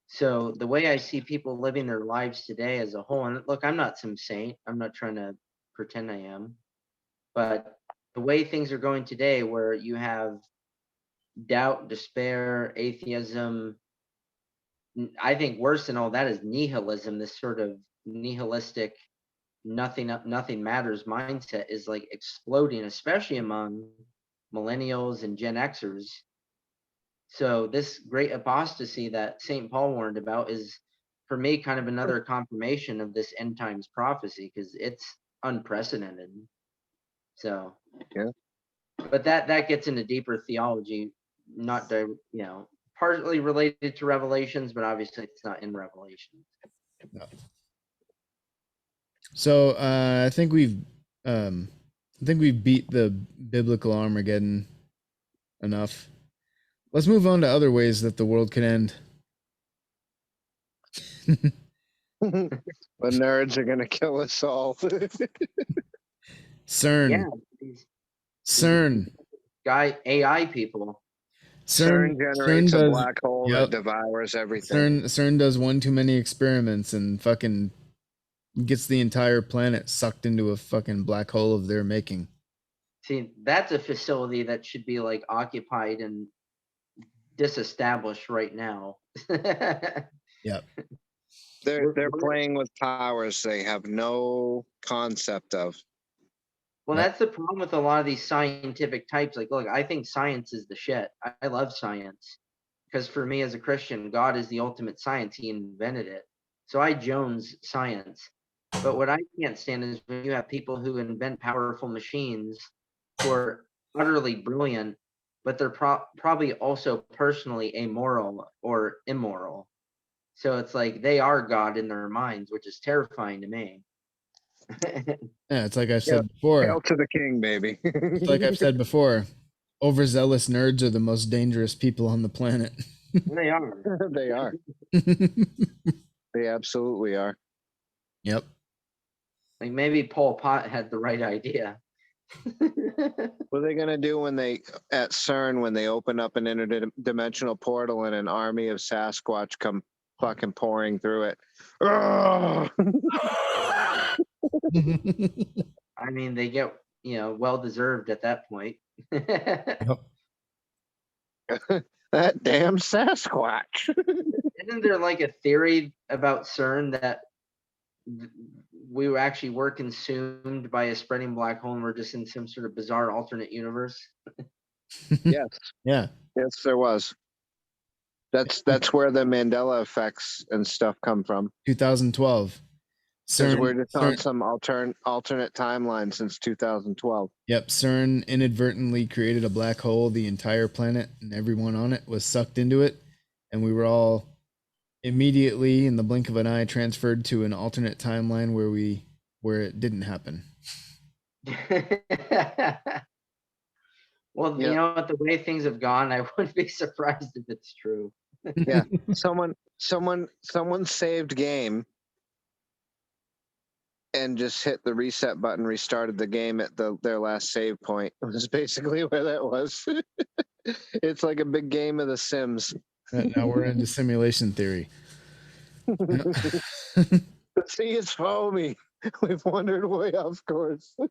So the way I see people living their lives today as a whole, and look, I'm not some saint. I'm not trying to pretend I am, but the way things are going today, where you have doubt, despair, atheism, I think worse than all that is nihilism. This sort of nihilistic, nothing matters mindset is like exploding, especially among millennials and Gen Xers. So this great apostasy that St. Paul warned about is, for me, kind of another confirmation of this end times prophecy, because it's unprecedented. So, Yeah. but that gets into deeper theology, not partly related to Revelations, but obviously it's not in Revelations. No. So I think we've beat the biblical Armageddon enough. Let's move on to other ways that the world can end. The nerds are gonna kill us all. CERN. Yeah, CERN. AI people. CERN generates a does, black hole that devours everything. CERN does one too many experiments and fucking gets the entire planet sucked into a fucking black hole of their making. See, that's a facility that should be like occupied and disestablished right now. Yep. They're playing with powers they have no concept of. Well, that's the problem with a lot of these scientific types. Like, look, I think science is the shit. I love science because for me as a Christian, God is the ultimate science. He invented it. So I Jones science. But what I can't stand is when you have people who invent powerful machines who are utterly brilliant, but they're probably also personally amoral or immoral. So it's like they are God in their minds, which is terrifying to me. Yeah, it's like I've Yeah. said before. Hail to the king, baby. It's like I've said before. Overzealous nerds are the most dangerous people on the planet. They are. They are. They absolutely are. Yep. Like maybe Pol Pot had the right idea. What are they gonna do when they at CERN when they open up an interdimensional portal and an army of Sasquatch come fucking pouring through it? I mean, they get, well deserved at that point. Yep. That damn Sasquatch. Isn't there like a theory about CERN that we were consumed by a spreading black hole and we're just in some sort of bizarre alternate universe? Yes. Yeah. Yes, there was. That's where the Mandela effects and stuff come from. 2012. Because we're just on some alternate timeline since 2012. Yep, CERN inadvertently created a black hole. The entire planet and everyone on it was sucked into it, and we were all immediately, in the blink of an eye, transferred to an alternate timeline where it didn't happen. Well, you know what? The way things have gone, I wouldn't be surprised if it's true. Yeah, someone saved game and just hit the reset button, restarted the game at their last save point. It was basically where that was. It's like a big game of The Sims. Now we're into simulation theory. The sea is foamy. We've wandered way off course. The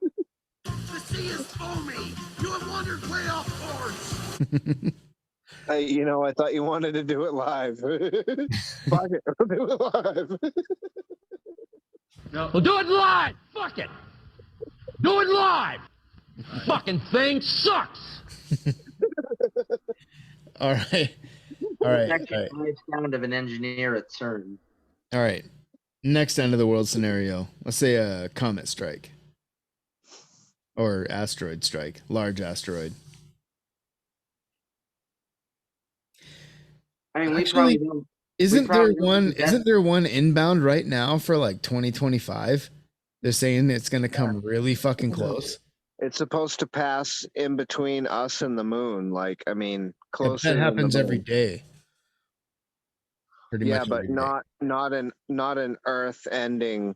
sea is foamy. You have wandered way off course. I thought you wanted to do it live. Fuck it, we'll do it live. No. Well, do it live. Fuck it. Do it live. Fucking thing sucks. All right. All right. It's actually All right. the live sound of an engineer at CERN. All right. Next end of the world scenario. Let's say a comet strike. Or asteroid strike. Large asteroid. I mean, we Actually, probably don't. Isn't probably don't do there one inbound right now for like 2025? They're saying it's gonna come really fucking close. It's supposed to pass in between us and the moon. Like, I mean, closer. That than happens the every moon. day. Pretty Yeah, much but every day. not an Earth-ending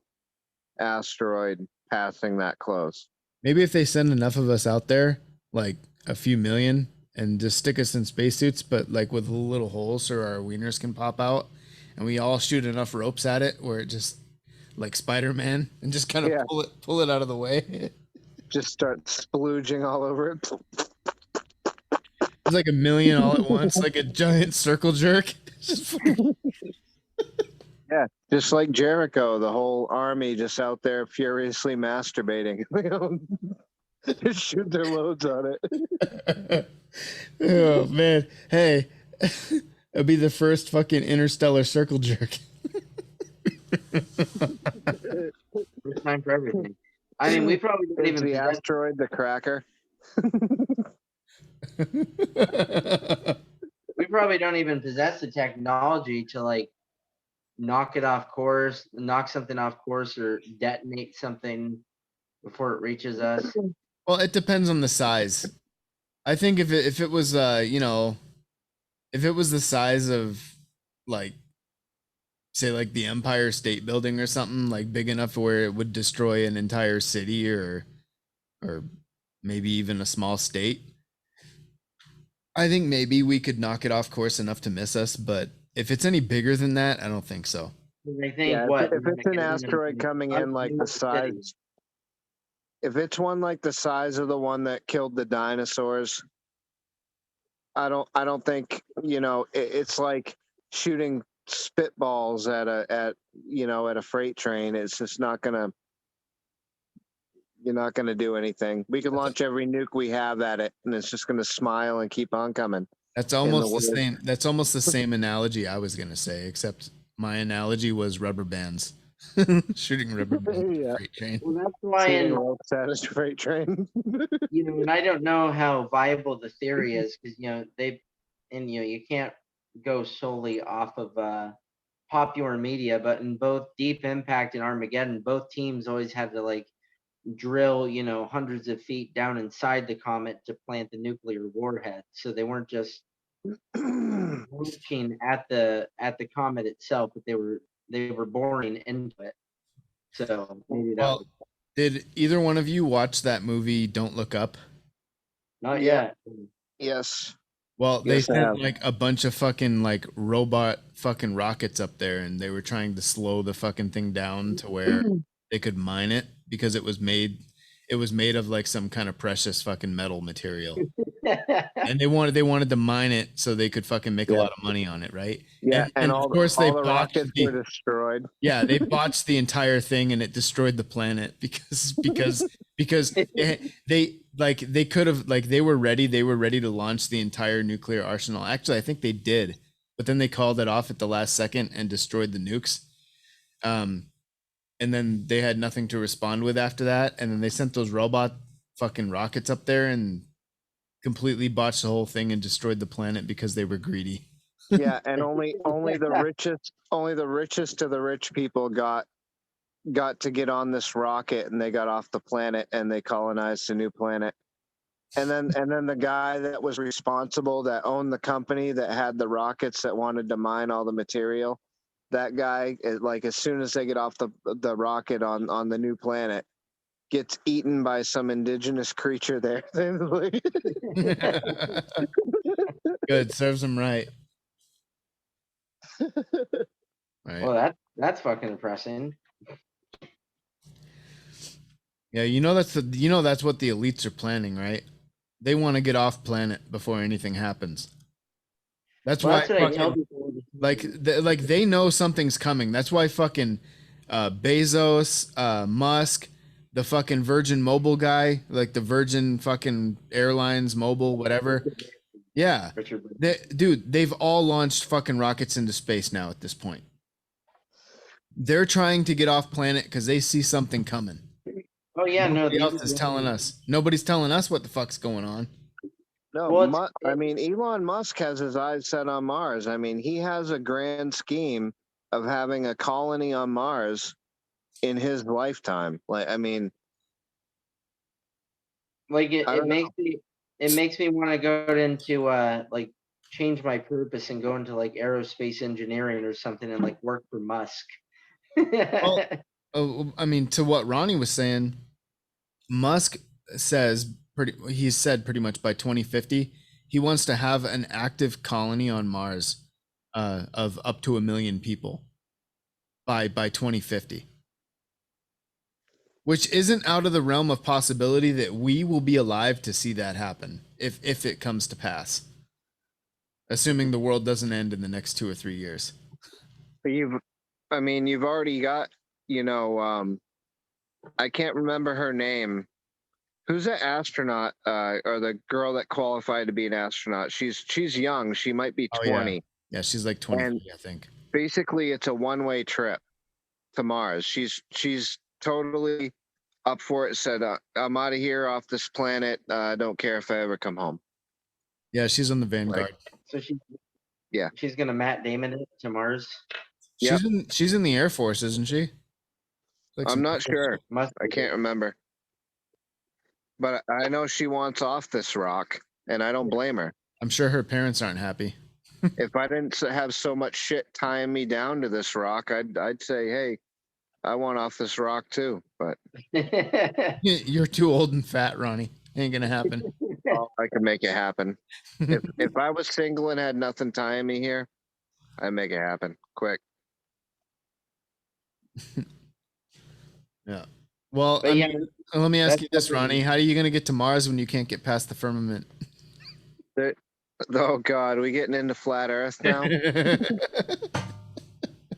asteroid passing that close. Maybe if they send enough of us out there, like a few million, and just stick us in spacesuits, but like with little holes so our wieners can pop out, and we all shoot enough ropes at it where it just like Spider-Man and just kind of pull it out of the way. Just start splooging all over it. It's like a million all at once, like a giant circle jerk. Yeah, just like Jericho, the whole army just out there furiously masturbating. Just shoot their loads on it. Oh man, hey, it'll be the first fucking interstellar circle jerk. First time for everything. I mean, we probably don't It's even the possess, asteroid, the cracker. we probably don't even possess the technology to like knock something off course, or detonate something before it reaches us. Well, it depends on the size. I think if it was if it was the size of like say like the Empire State Building or something, like big enough where it would destroy an entire city or maybe even a small state, I think maybe we could knock it off course enough to miss us, but if it's any bigger than that, I don't think so. I think Yeah, what if it's an asteroid coming in like the size, if it's one like the size of the one that killed the dinosaurs, I don't think it's like shooting spitballs at a freight train. It's just you're not gonna do anything. We can launch every nuke we have at it, and it's just gonna smile and keep on coming. That's almost the same. That's almost the same analogy I was gonna say, except my analogy was rubber bands. Shooting rubber bullets Yeah. freight train. Well, that's why Shooting in ropes at his freight train. and I don't know how viable the theory is because you can't go solely off of popular media, but in both Deep Impact and Armageddon, both teams always had to like drill, hundreds of feet down inside the comet to plant the nuclear warhead. So they weren't just launching at the comet itself, but they were boring into it. So maybe that Well, was did either one of you watch that movie Don't Look Up? not Yeah. yet. Yes. Well, they Yes, I sent have. like a bunch of fucking like robot fucking rockets up there, and they were trying to slow the fucking thing down to where they could mine it because it was made of like some kind of precious fucking metal material. And they wanted to mine it so they could fucking make a Yeah. lot of money on it, right? Yeah, and of all, course they all the botched rockets the, were destroyed. yeah, they botched the entire thing and it destroyed the planet because they could have like they were ready to launch the entire nuclear arsenal. Actually, I think they did, but then they called it off at the last second and destroyed the nukes. And then they had nothing to respond with after that, and then they sent those robot fucking rockets up there and completely botched the whole thing and destroyed the planet because they were greedy. Yeah, and only the richest of the rich people got to get on this rocket, and they got off the planet and they colonized a new planet. And then the guy that was responsible, that owned the company that had the rockets that wanted to mine all the material, that guy, like as soon as they get off the rocket on the new planet, gets eaten by some indigenous creature there. Good, serves them right. Right. Well, that's fucking depressing. Yeah, that's what the elites are planning, right? They want to get off planet before anything happens. That's Well, why that's what I tell fucking, people. like they know something's coming. That's why fucking Bezos, Musk, the fucking Virgin Mobile guy, like the Virgin fucking Airlines Mobile, whatever. Yeah, dude, they've all launched fucking rockets into space now at this point. They're trying to get off planet because they see something coming. Oh yeah, Nobody no. else is telling us. Nobody's telling us what the fuck's going on. No, Well, I mean, Elon Musk has his eyes set on Mars. I mean, he has a grand scheme of having a colony on Mars in his lifetime. Like, I mean, like I it don't makes me want to go into like change my purpose and go into like aerospace engineering or something and like work for Musk. Oh, I mean, to what Ronnie was saying, Musk he said pretty much by 2050 he wants to have an active colony on Mars of up to 1 million people by 2050, which isn't out of the realm of possibility that we will be alive to see that happen if it comes to pass, assuming the world doesn't end in the next 2 or 3 years. you've already got, I can't remember her name. Who's that astronaut, or the girl that qualified to be an astronaut? She's young. She might be 20. Yeah, she's like 23, I think. Basically, it's a one-way trip to Mars. She's totally up for it. Said, "I'm out of here, off this planet. I don't care if I ever come home." Yeah, she's on the Vanguard. So Yeah. she's gonna Matt Damon it to Mars. Yep. She's in the Air Force, isn't she? Like I'm not sure. Must I can't remember. But I know she wants off this rock, and I don't blame her. I'm sure her parents aren't happy. If I didn't have so much shit tying me down to this rock, I'd say, hey, I want off this rock too. But You're too old and fat, Ronnie. Ain't gonna happen. I can make it happen. If I was single and had nothing tying me here, I'd make it happen quick. Yeah. Well, But yeah, let me ask you this, that's Ronnie. How are you gonna get to Mars when you can't get past the firmament? Oh God, we getting into flat Earth now?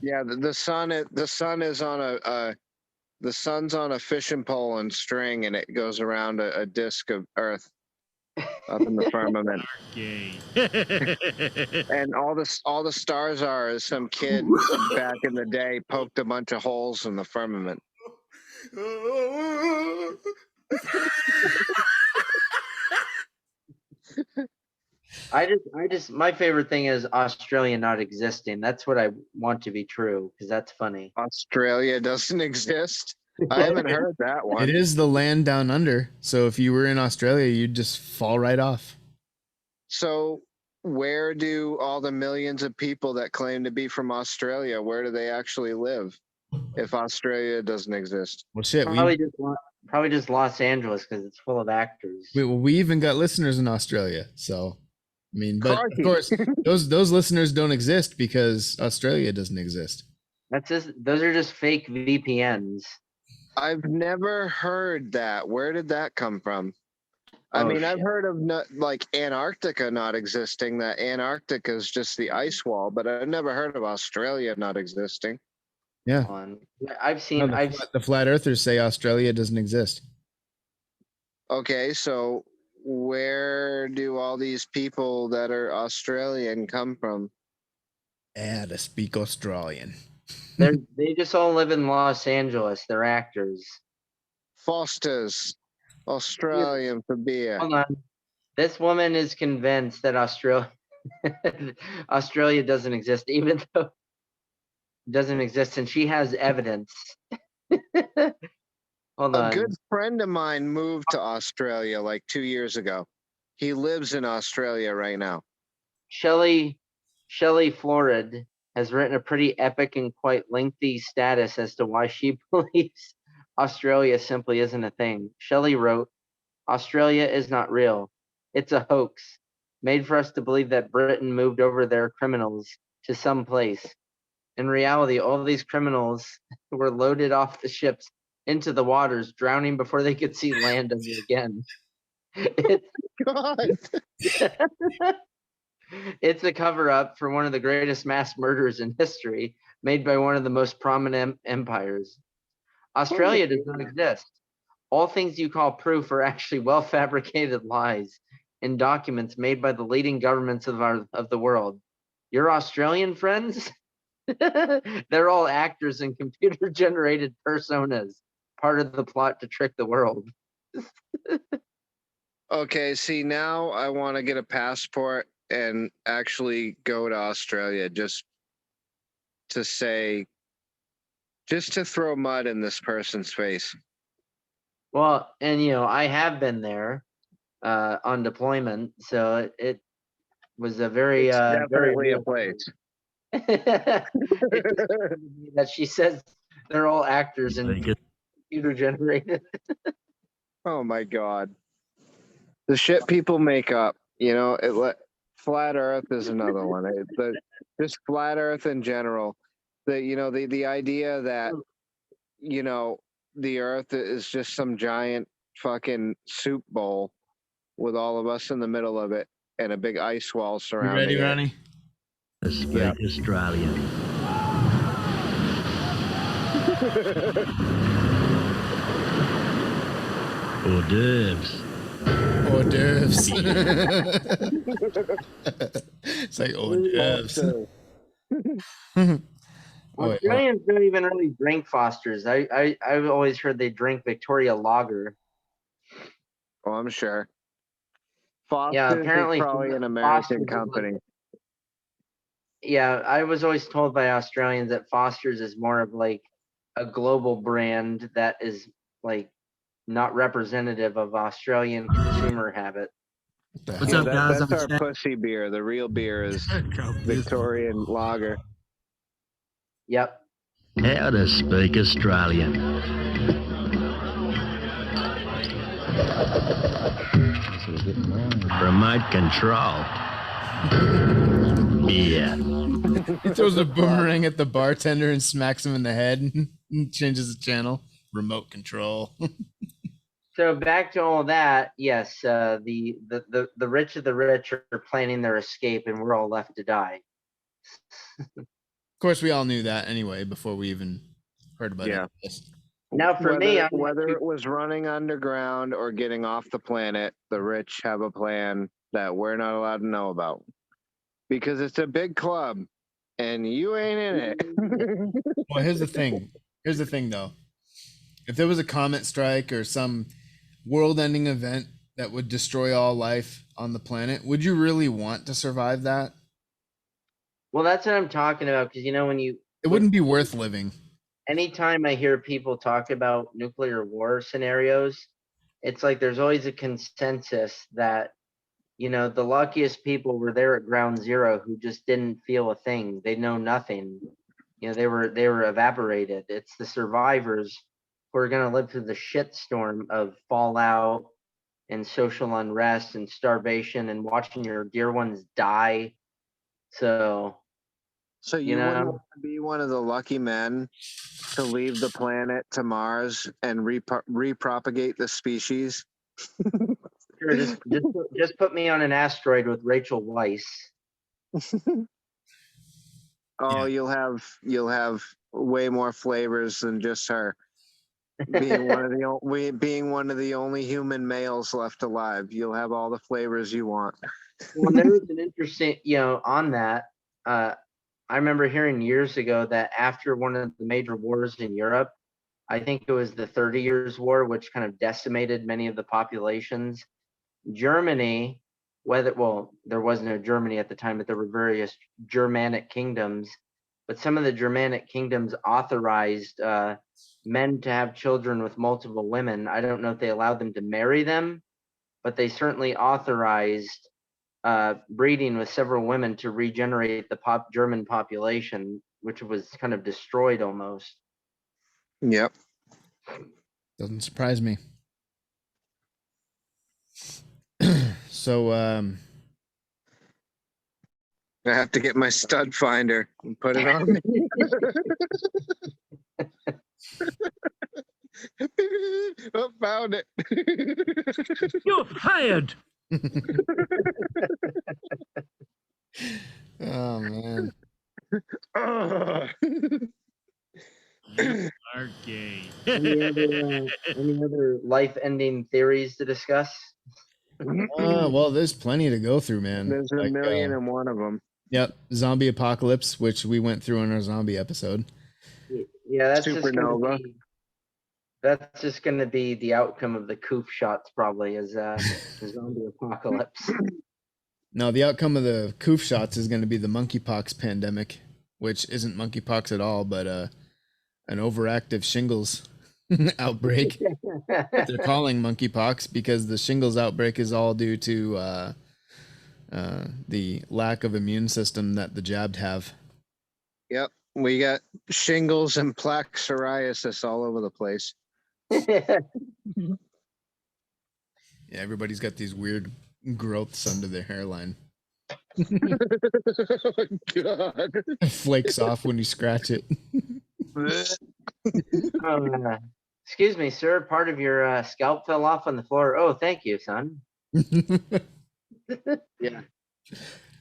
Yeah, the sun's on a fishing pole and string, and it goes around a disc of Earth. up in the firmament. Gay. And all the stars are is some kid back in the day poked a bunch of holes in the firmament. My favorite thing is Australia not existing. That's what I want to be true because that's funny. Australia doesn't exist. I haven't heard that It one. is the land down under. So if you were in Australia, you'd just fall right off. So where do all the millions of people that claim to be from Australia, where do they actually live if Australia doesn't exist? Well, shit, Probably just Los Angeles because it's full of actors. we even got listeners in Australia. So, I mean, but Crikey. of course, those listeners don't exist because Australia doesn't exist. Those are just fake VPNs. I've never heard that. Where did that come from? I Oh, mean, I've shit. heard of like Antarctica not existing, that Antarctica is just the ice wall, but I've never heard of Australia not existing. Yeah. I've seen. The flat earthers say Australia doesn't exist. Okay, so where do all these people that are Australian come from? To speak Australian. They just all live in Los Angeles. They're actors. Foster's Australian for beer. Hold on. This woman is convinced that Australia doesn't exist, even though it doesn't exist, and she has evidence. Hold A on. good friend of mine moved to Australia like 2 years ago. He lives in Australia right now. Shelley Florid has written a pretty epic and quite lengthy status as to why she believes Australia simply isn't a thing. Shelley wrote, Australia is not real. It's a hoax made for us to believe that Britain moved over their criminals to some place. In reality, all these criminals were loaded off the ships into the waters, drowning before they could see land ever again. God. It's a cover-up for one of the greatest mass murders in history, made by one of the most prominent empires. Australia does not exist. All things you call proof are actually well-fabricated lies in documents made by the leading governments of the world. Your Australian friends? They're all actors and computer-generated personas, part of the plot to trick the world. Okay, see, now I want to get a passport and actually go to Australia just to throw mud in this person's face. Well, and I have been there on deployment, so it was a very It's very definitely a real place. that she says they're all actors and computer generated. Oh my God. The shit people make up, flat Earth is another one. Just flat Earth in general. The idea that, the Earth is just some giant fucking soup bowl with all of us in the middle of it and a big ice wall You surrounding ready, it. Ronnie? Speak Australian. Hors d'oeuvres. Hors d'oeuvres. It's like hors d'oeuvres. Australians don't even really drink Foster's. I've always heard they drink Victoria Lager. Oh, I'm sure. Foster's Yeah, apparently is probably an American Foster's is company. Yeah, I was always told by Australians that Foster's is more of like a global brand that is like not representative of Australian consumer habit. What's up, guys? That's I'm our Chad. pussy beer. The real beer is Victorian lager. Yep. How to speak Australian. Remote control. Yeah. He throws a boomerang at the bartender and smacks him in the head and changes the channel. Remote control. So back to all that, yes, the rich of the rich are planning their escape, and we're all left to die. Of course, we all knew that anyway before we even heard about Yeah. it. Now, for me, I'm whether it was running underground or getting off the planet, the rich have a plan that we're not allowed to know about because it's a big club and you ain't in it. Well, here's the thing. Here's the thing, though. If there was a comet strike or some world-ending event that would destroy all life on the planet, would you really want to survive that? well, that's what I'm talking about. Because when It wouldn't be worth living. anytime I hear people talk about nuclear war scenarios, it's like there's always a consensus that the luckiest people were there at ground zero who just didn't feel a thing. They know nothing. They were evaporated. It's the survivors who are going to live through the shitstorm of fallout and social unrest and starvation and watching your dear ones die. So You wouldn't want to be one of the lucky men to leave the planet to Mars and repropagate the species. sure, just put me on an asteroid with Rachel Weisz. Oh, you'll have way more flavors than just her. Being one of the only human males left alive, you'll have all the flavors you want. Well, there was an interesting, on that. I remember hearing years ago that after one of the major wars in Europe, I think it was the 30 Years' War, which kind of decimated many of the populations. Germany, there was no Germany at the time, but there were various Germanic kingdoms. But some of the Germanic kingdoms authorized men to have children with multiple women. I don't know if they allowed them to marry them, but they certainly authorized breeding with several women to regenerate the German population, which was kind of destroyed almost. Yep. Doesn't surprise me. So, I have to get my stud finder and put it on me. Oh, found it. You're fired. oh man. Are gay. Any other life-ending theories to discuss? Well, there's plenty to go through, man. There's a million and one of them. Yep, zombie apocalypse, which we went through in our zombie episode. Yeah, that's Supernova. just going to be the outcome of the coof shots, probably, as the zombie apocalypse. No, the outcome of the coof shots is going to be the monkeypox pandemic, which isn't monkeypox at all, but an overactive shingles outbreak. They're calling monkeypox because the shingles outbreak is all due to the lack of immune system that the jabbed have. Yep, we got shingles and plaque psoriasis all over the place. Yeah, everybody's got these weird growths under their hairline. God. It flakes off when you scratch it. Excuse me, sir. Part of your scalp fell off on the floor. Oh, thank you, son. Yeah.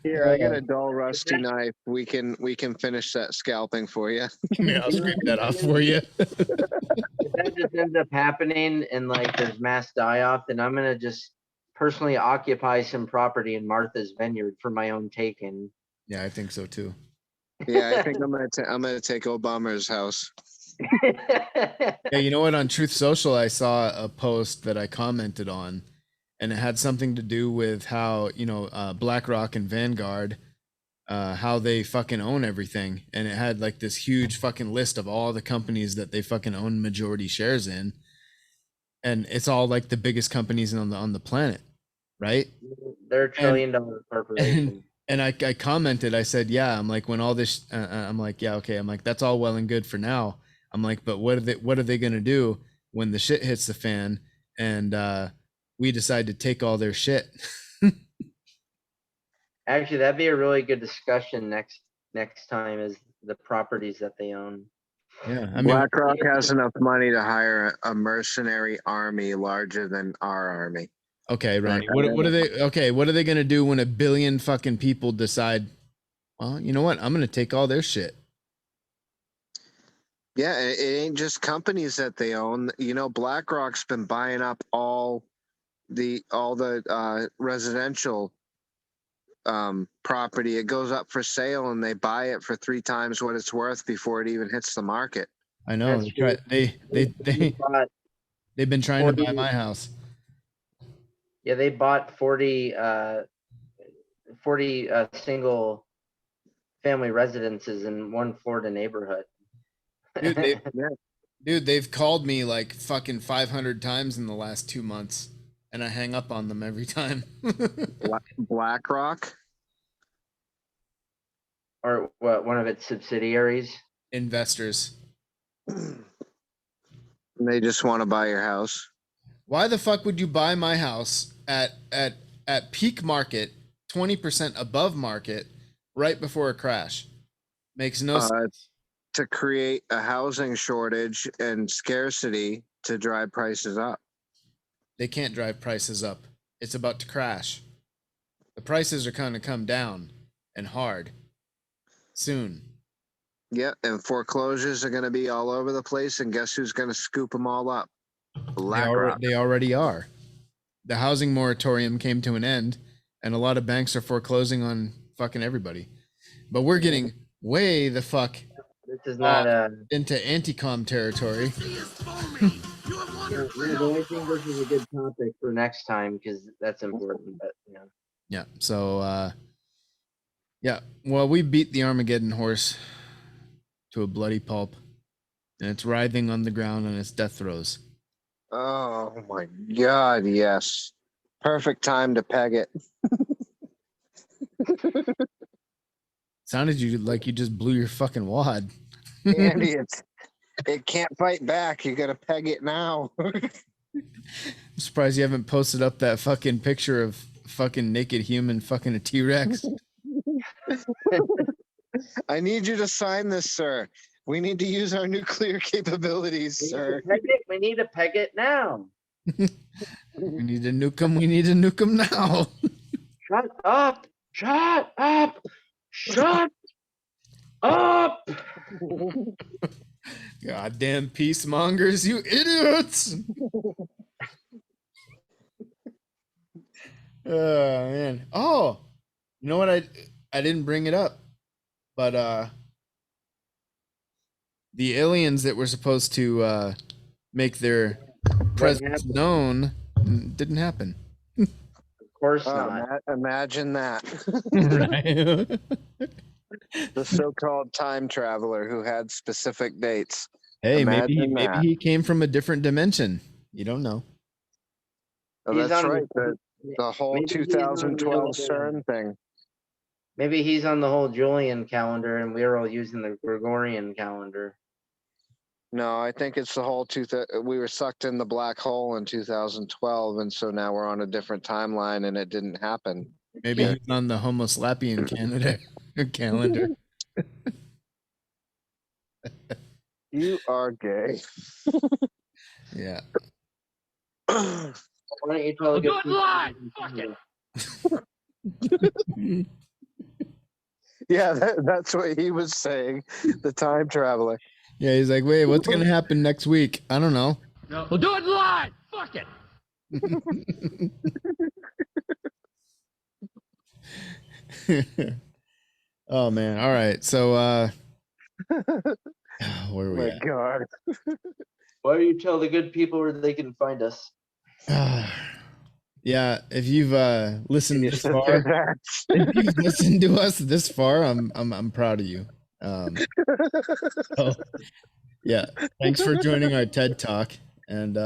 Here, I got a dull, rusty knife. We can finish that scalping for you. Yeah, I'll scrape that off for you. If that just ends up happening and there's mass die-off, then I'm gonna just personally occupy some property in Martha's Vineyard for my own taking. Yeah, I think so too. Yeah, I think I'm gonna take Obama's house. Yeah, you know what? On Truth Social, I saw a post that I commented on, and it had something to do with how BlackRock and Vanguard, how they fucking own everything, and it had this huge fucking list of all the companies that they fucking own majority shares in, and it's all the biggest companies on the planet, right? They're $1 trillion corporations. And I commented, I said, yeah, I'm when all this, I'm yeah, okay, I'm that's all well and good for now. I'm but what are they gonna do when the shit hits the fan and we decide to take all their shit? Actually, that'd be a really good discussion next time, is the properties that they own. Yeah, I mean, BlackRock has enough money to hire a mercenary army larger than our army. Okay, Ronnie, what are they? Okay, what are they gonna do when 1 billion fucking people decide? Well, you know what? I'm gonna take all their shit. Yeah, it ain't just companies that they own. You know, BlackRock's been buying up all the residential property. It goes up for sale, and they buy it for 3 times what it's worth before it even hits the market. I know. That's true. They Bought they've been trying to 40 buy my house. Yeah, they bought 40 single family residences in one Florida neighborhood. Dude, they've called me like fucking 500 times in the last 2 months, and I hang up on them every time. BlackRock. Or what? One of its subsidiaries. Investors. They just want to buy your house. Why the fuck would you buy my house at peak market, 20% above market, right before a crash? Makes no sense. To create a housing shortage and scarcity to drive prices up. They can't drive prices up. It's about to crash. The prices are going to come down and hard soon. Yeah, and foreclosures are going to be all over the place, and guess who's going to scoop them all up? BlackRock. They already are. The housing moratorium came to an end, and a lot of banks are foreclosing on fucking everybody. But we're getting way the fuck This is not into anti-com territory. I think this is a good topic for next time because that's important. But Yeah. So yeah. Well, we beat the Armageddon horse to a bloody pulp, and it's writhing on the ground on its death throes. Oh my God, yes. Perfect time to peg it. Sounded you like you just blew your fucking wad. Andy, it can't fight back. You gotta peg it now. I'm surprised you haven't posted up that fucking picture of fucking naked human fucking a T-Rex. I need you to sign this, sir. We need to use our nuclear capabilities, sir. we need to peg it now. We need to nuke them. We need to nuke them now. Shut up! Shut up! Shut up! Goddamn peacemongers, you idiots! Oh man. Oh, you know what? I didn't bring it up, but the aliens that were supposed to make their presence known didn't happen. Of course not. Imagine that. Right. The so-called time traveler who had specific dates. Hey, maybe Imagine that. he came from a different dimension. You don't know. Oh, He's that's on right. The whole maybe he's on 2012 the- CERN thing. Maybe he's on the whole Julian calendar, and we're all using the Gregorian calendar. No, I think it's the whole we were sucked in the black hole in 2012, and so now we're on a different timeline, and it didn't happen. Maybe he's on the Homo Slapian calendar. You are gay. Yeah. Why don't you tell We'll the do it live. Fuck it. Yeah, that's what he was saying. The time traveler. Yeah, he's like, wait, what's gonna happen next week? I don't know. We'll do it live. Fuck it. Oh man. All right. So where are we My at? God. Why don't you tell the good people where they can find us? Yeah, if you've listened this far, if you've listened to us this far, I'm proud of you. So, yeah, thanks for joining our TED Talk. And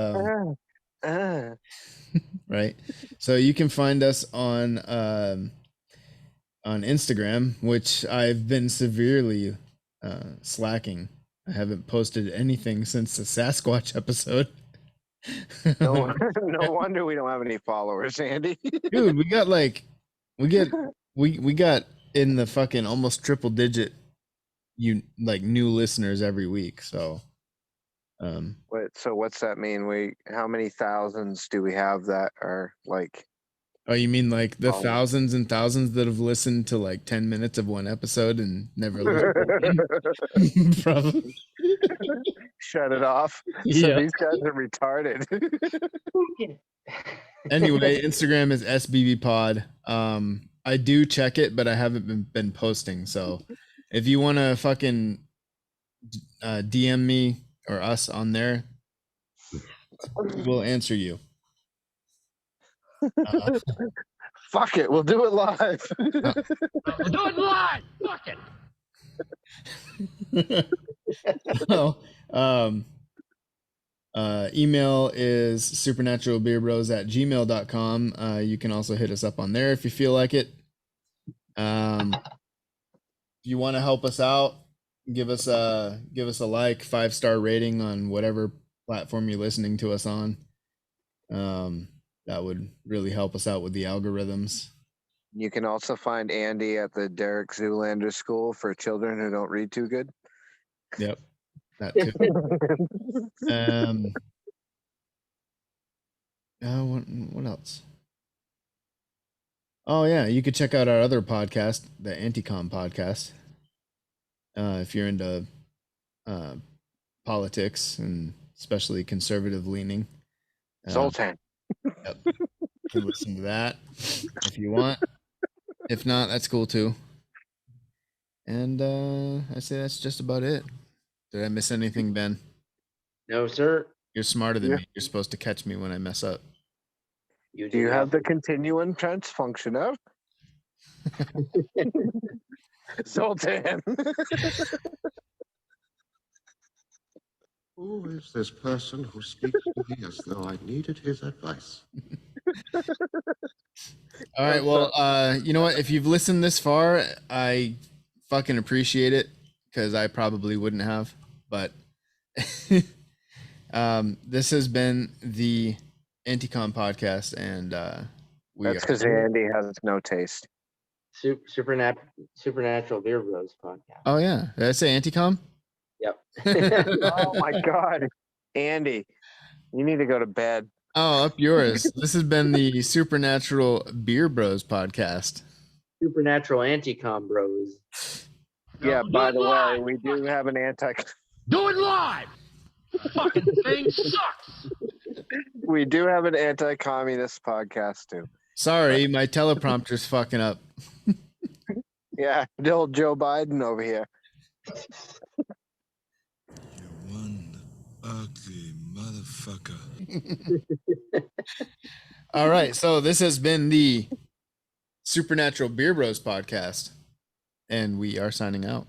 right, so you can find us on Instagram, which I've been severely slacking. I haven't posted anything since the Sasquatch episode. No wonder we don't have any followers, Andy. Dude, we got in the fucking almost triple digit new listeners every week. So Wait, so what's that mean? How many thousands do we have that are like? Oh, you mean like the Oh. thousands and thousands that have listened to like 10 minutes of one episode and never listened again? Probably. Shut it off. So Yeah. these guys are retarded. Anyway, Instagram is SBBpod. I do check it, but I haven't been posting. So if you want to fucking DM me or us on there, we'll answer you. Fuck it, we'll do it live. We'll do it live. Fuck it. So, email is supernaturalbeerbros@gmail.com. You can also hit us up on there if you feel like it. If you want to help us out, give us a like, 5-star rating on whatever platform you're listening to us on. That would really help us out with the algorithms. You can also find Andy at the Derek Zoolander School for children who don't read too good. Yep, that too. What else? Oh yeah, you could check out our other podcast, the Anticom podcast. If you're into politics and especially conservative leaning. Zoltan. Yep. You can listen to that if you want. If not, that's cool too. And I say that's just about it. Did I miss anything, Ben? No, sir. You're smarter than Yeah. me. You're supposed to catch me when I mess up. You Do you did have not- the continuum tense function out? Zoltan. Who is this person who speaks to me as though I needed his advice? All right. Well, you know what? If you've listened this far, I fucking appreciate it because I probably wouldn't have. But this has been the Anticom podcast, and That's because Andy has no taste. Supernatural Beer Bros podcast. Oh yeah, did I say Anticom? Yep. Oh my God. Andy, you need to go to bed. Oh, up yours. This has been the Supernatural Beer Bros podcast. Supernatural Anticom Bros. Yeah, Do by it the way, live. we do have an Do it live. Fucking thing sucks. anti-communist podcast too. Sorry, my teleprompter's fucking up. Yeah, the old Joe Biden over here. You one ugly motherfucker. All right, so this has been the Supernatural Beer Bros podcast, and we are signing out.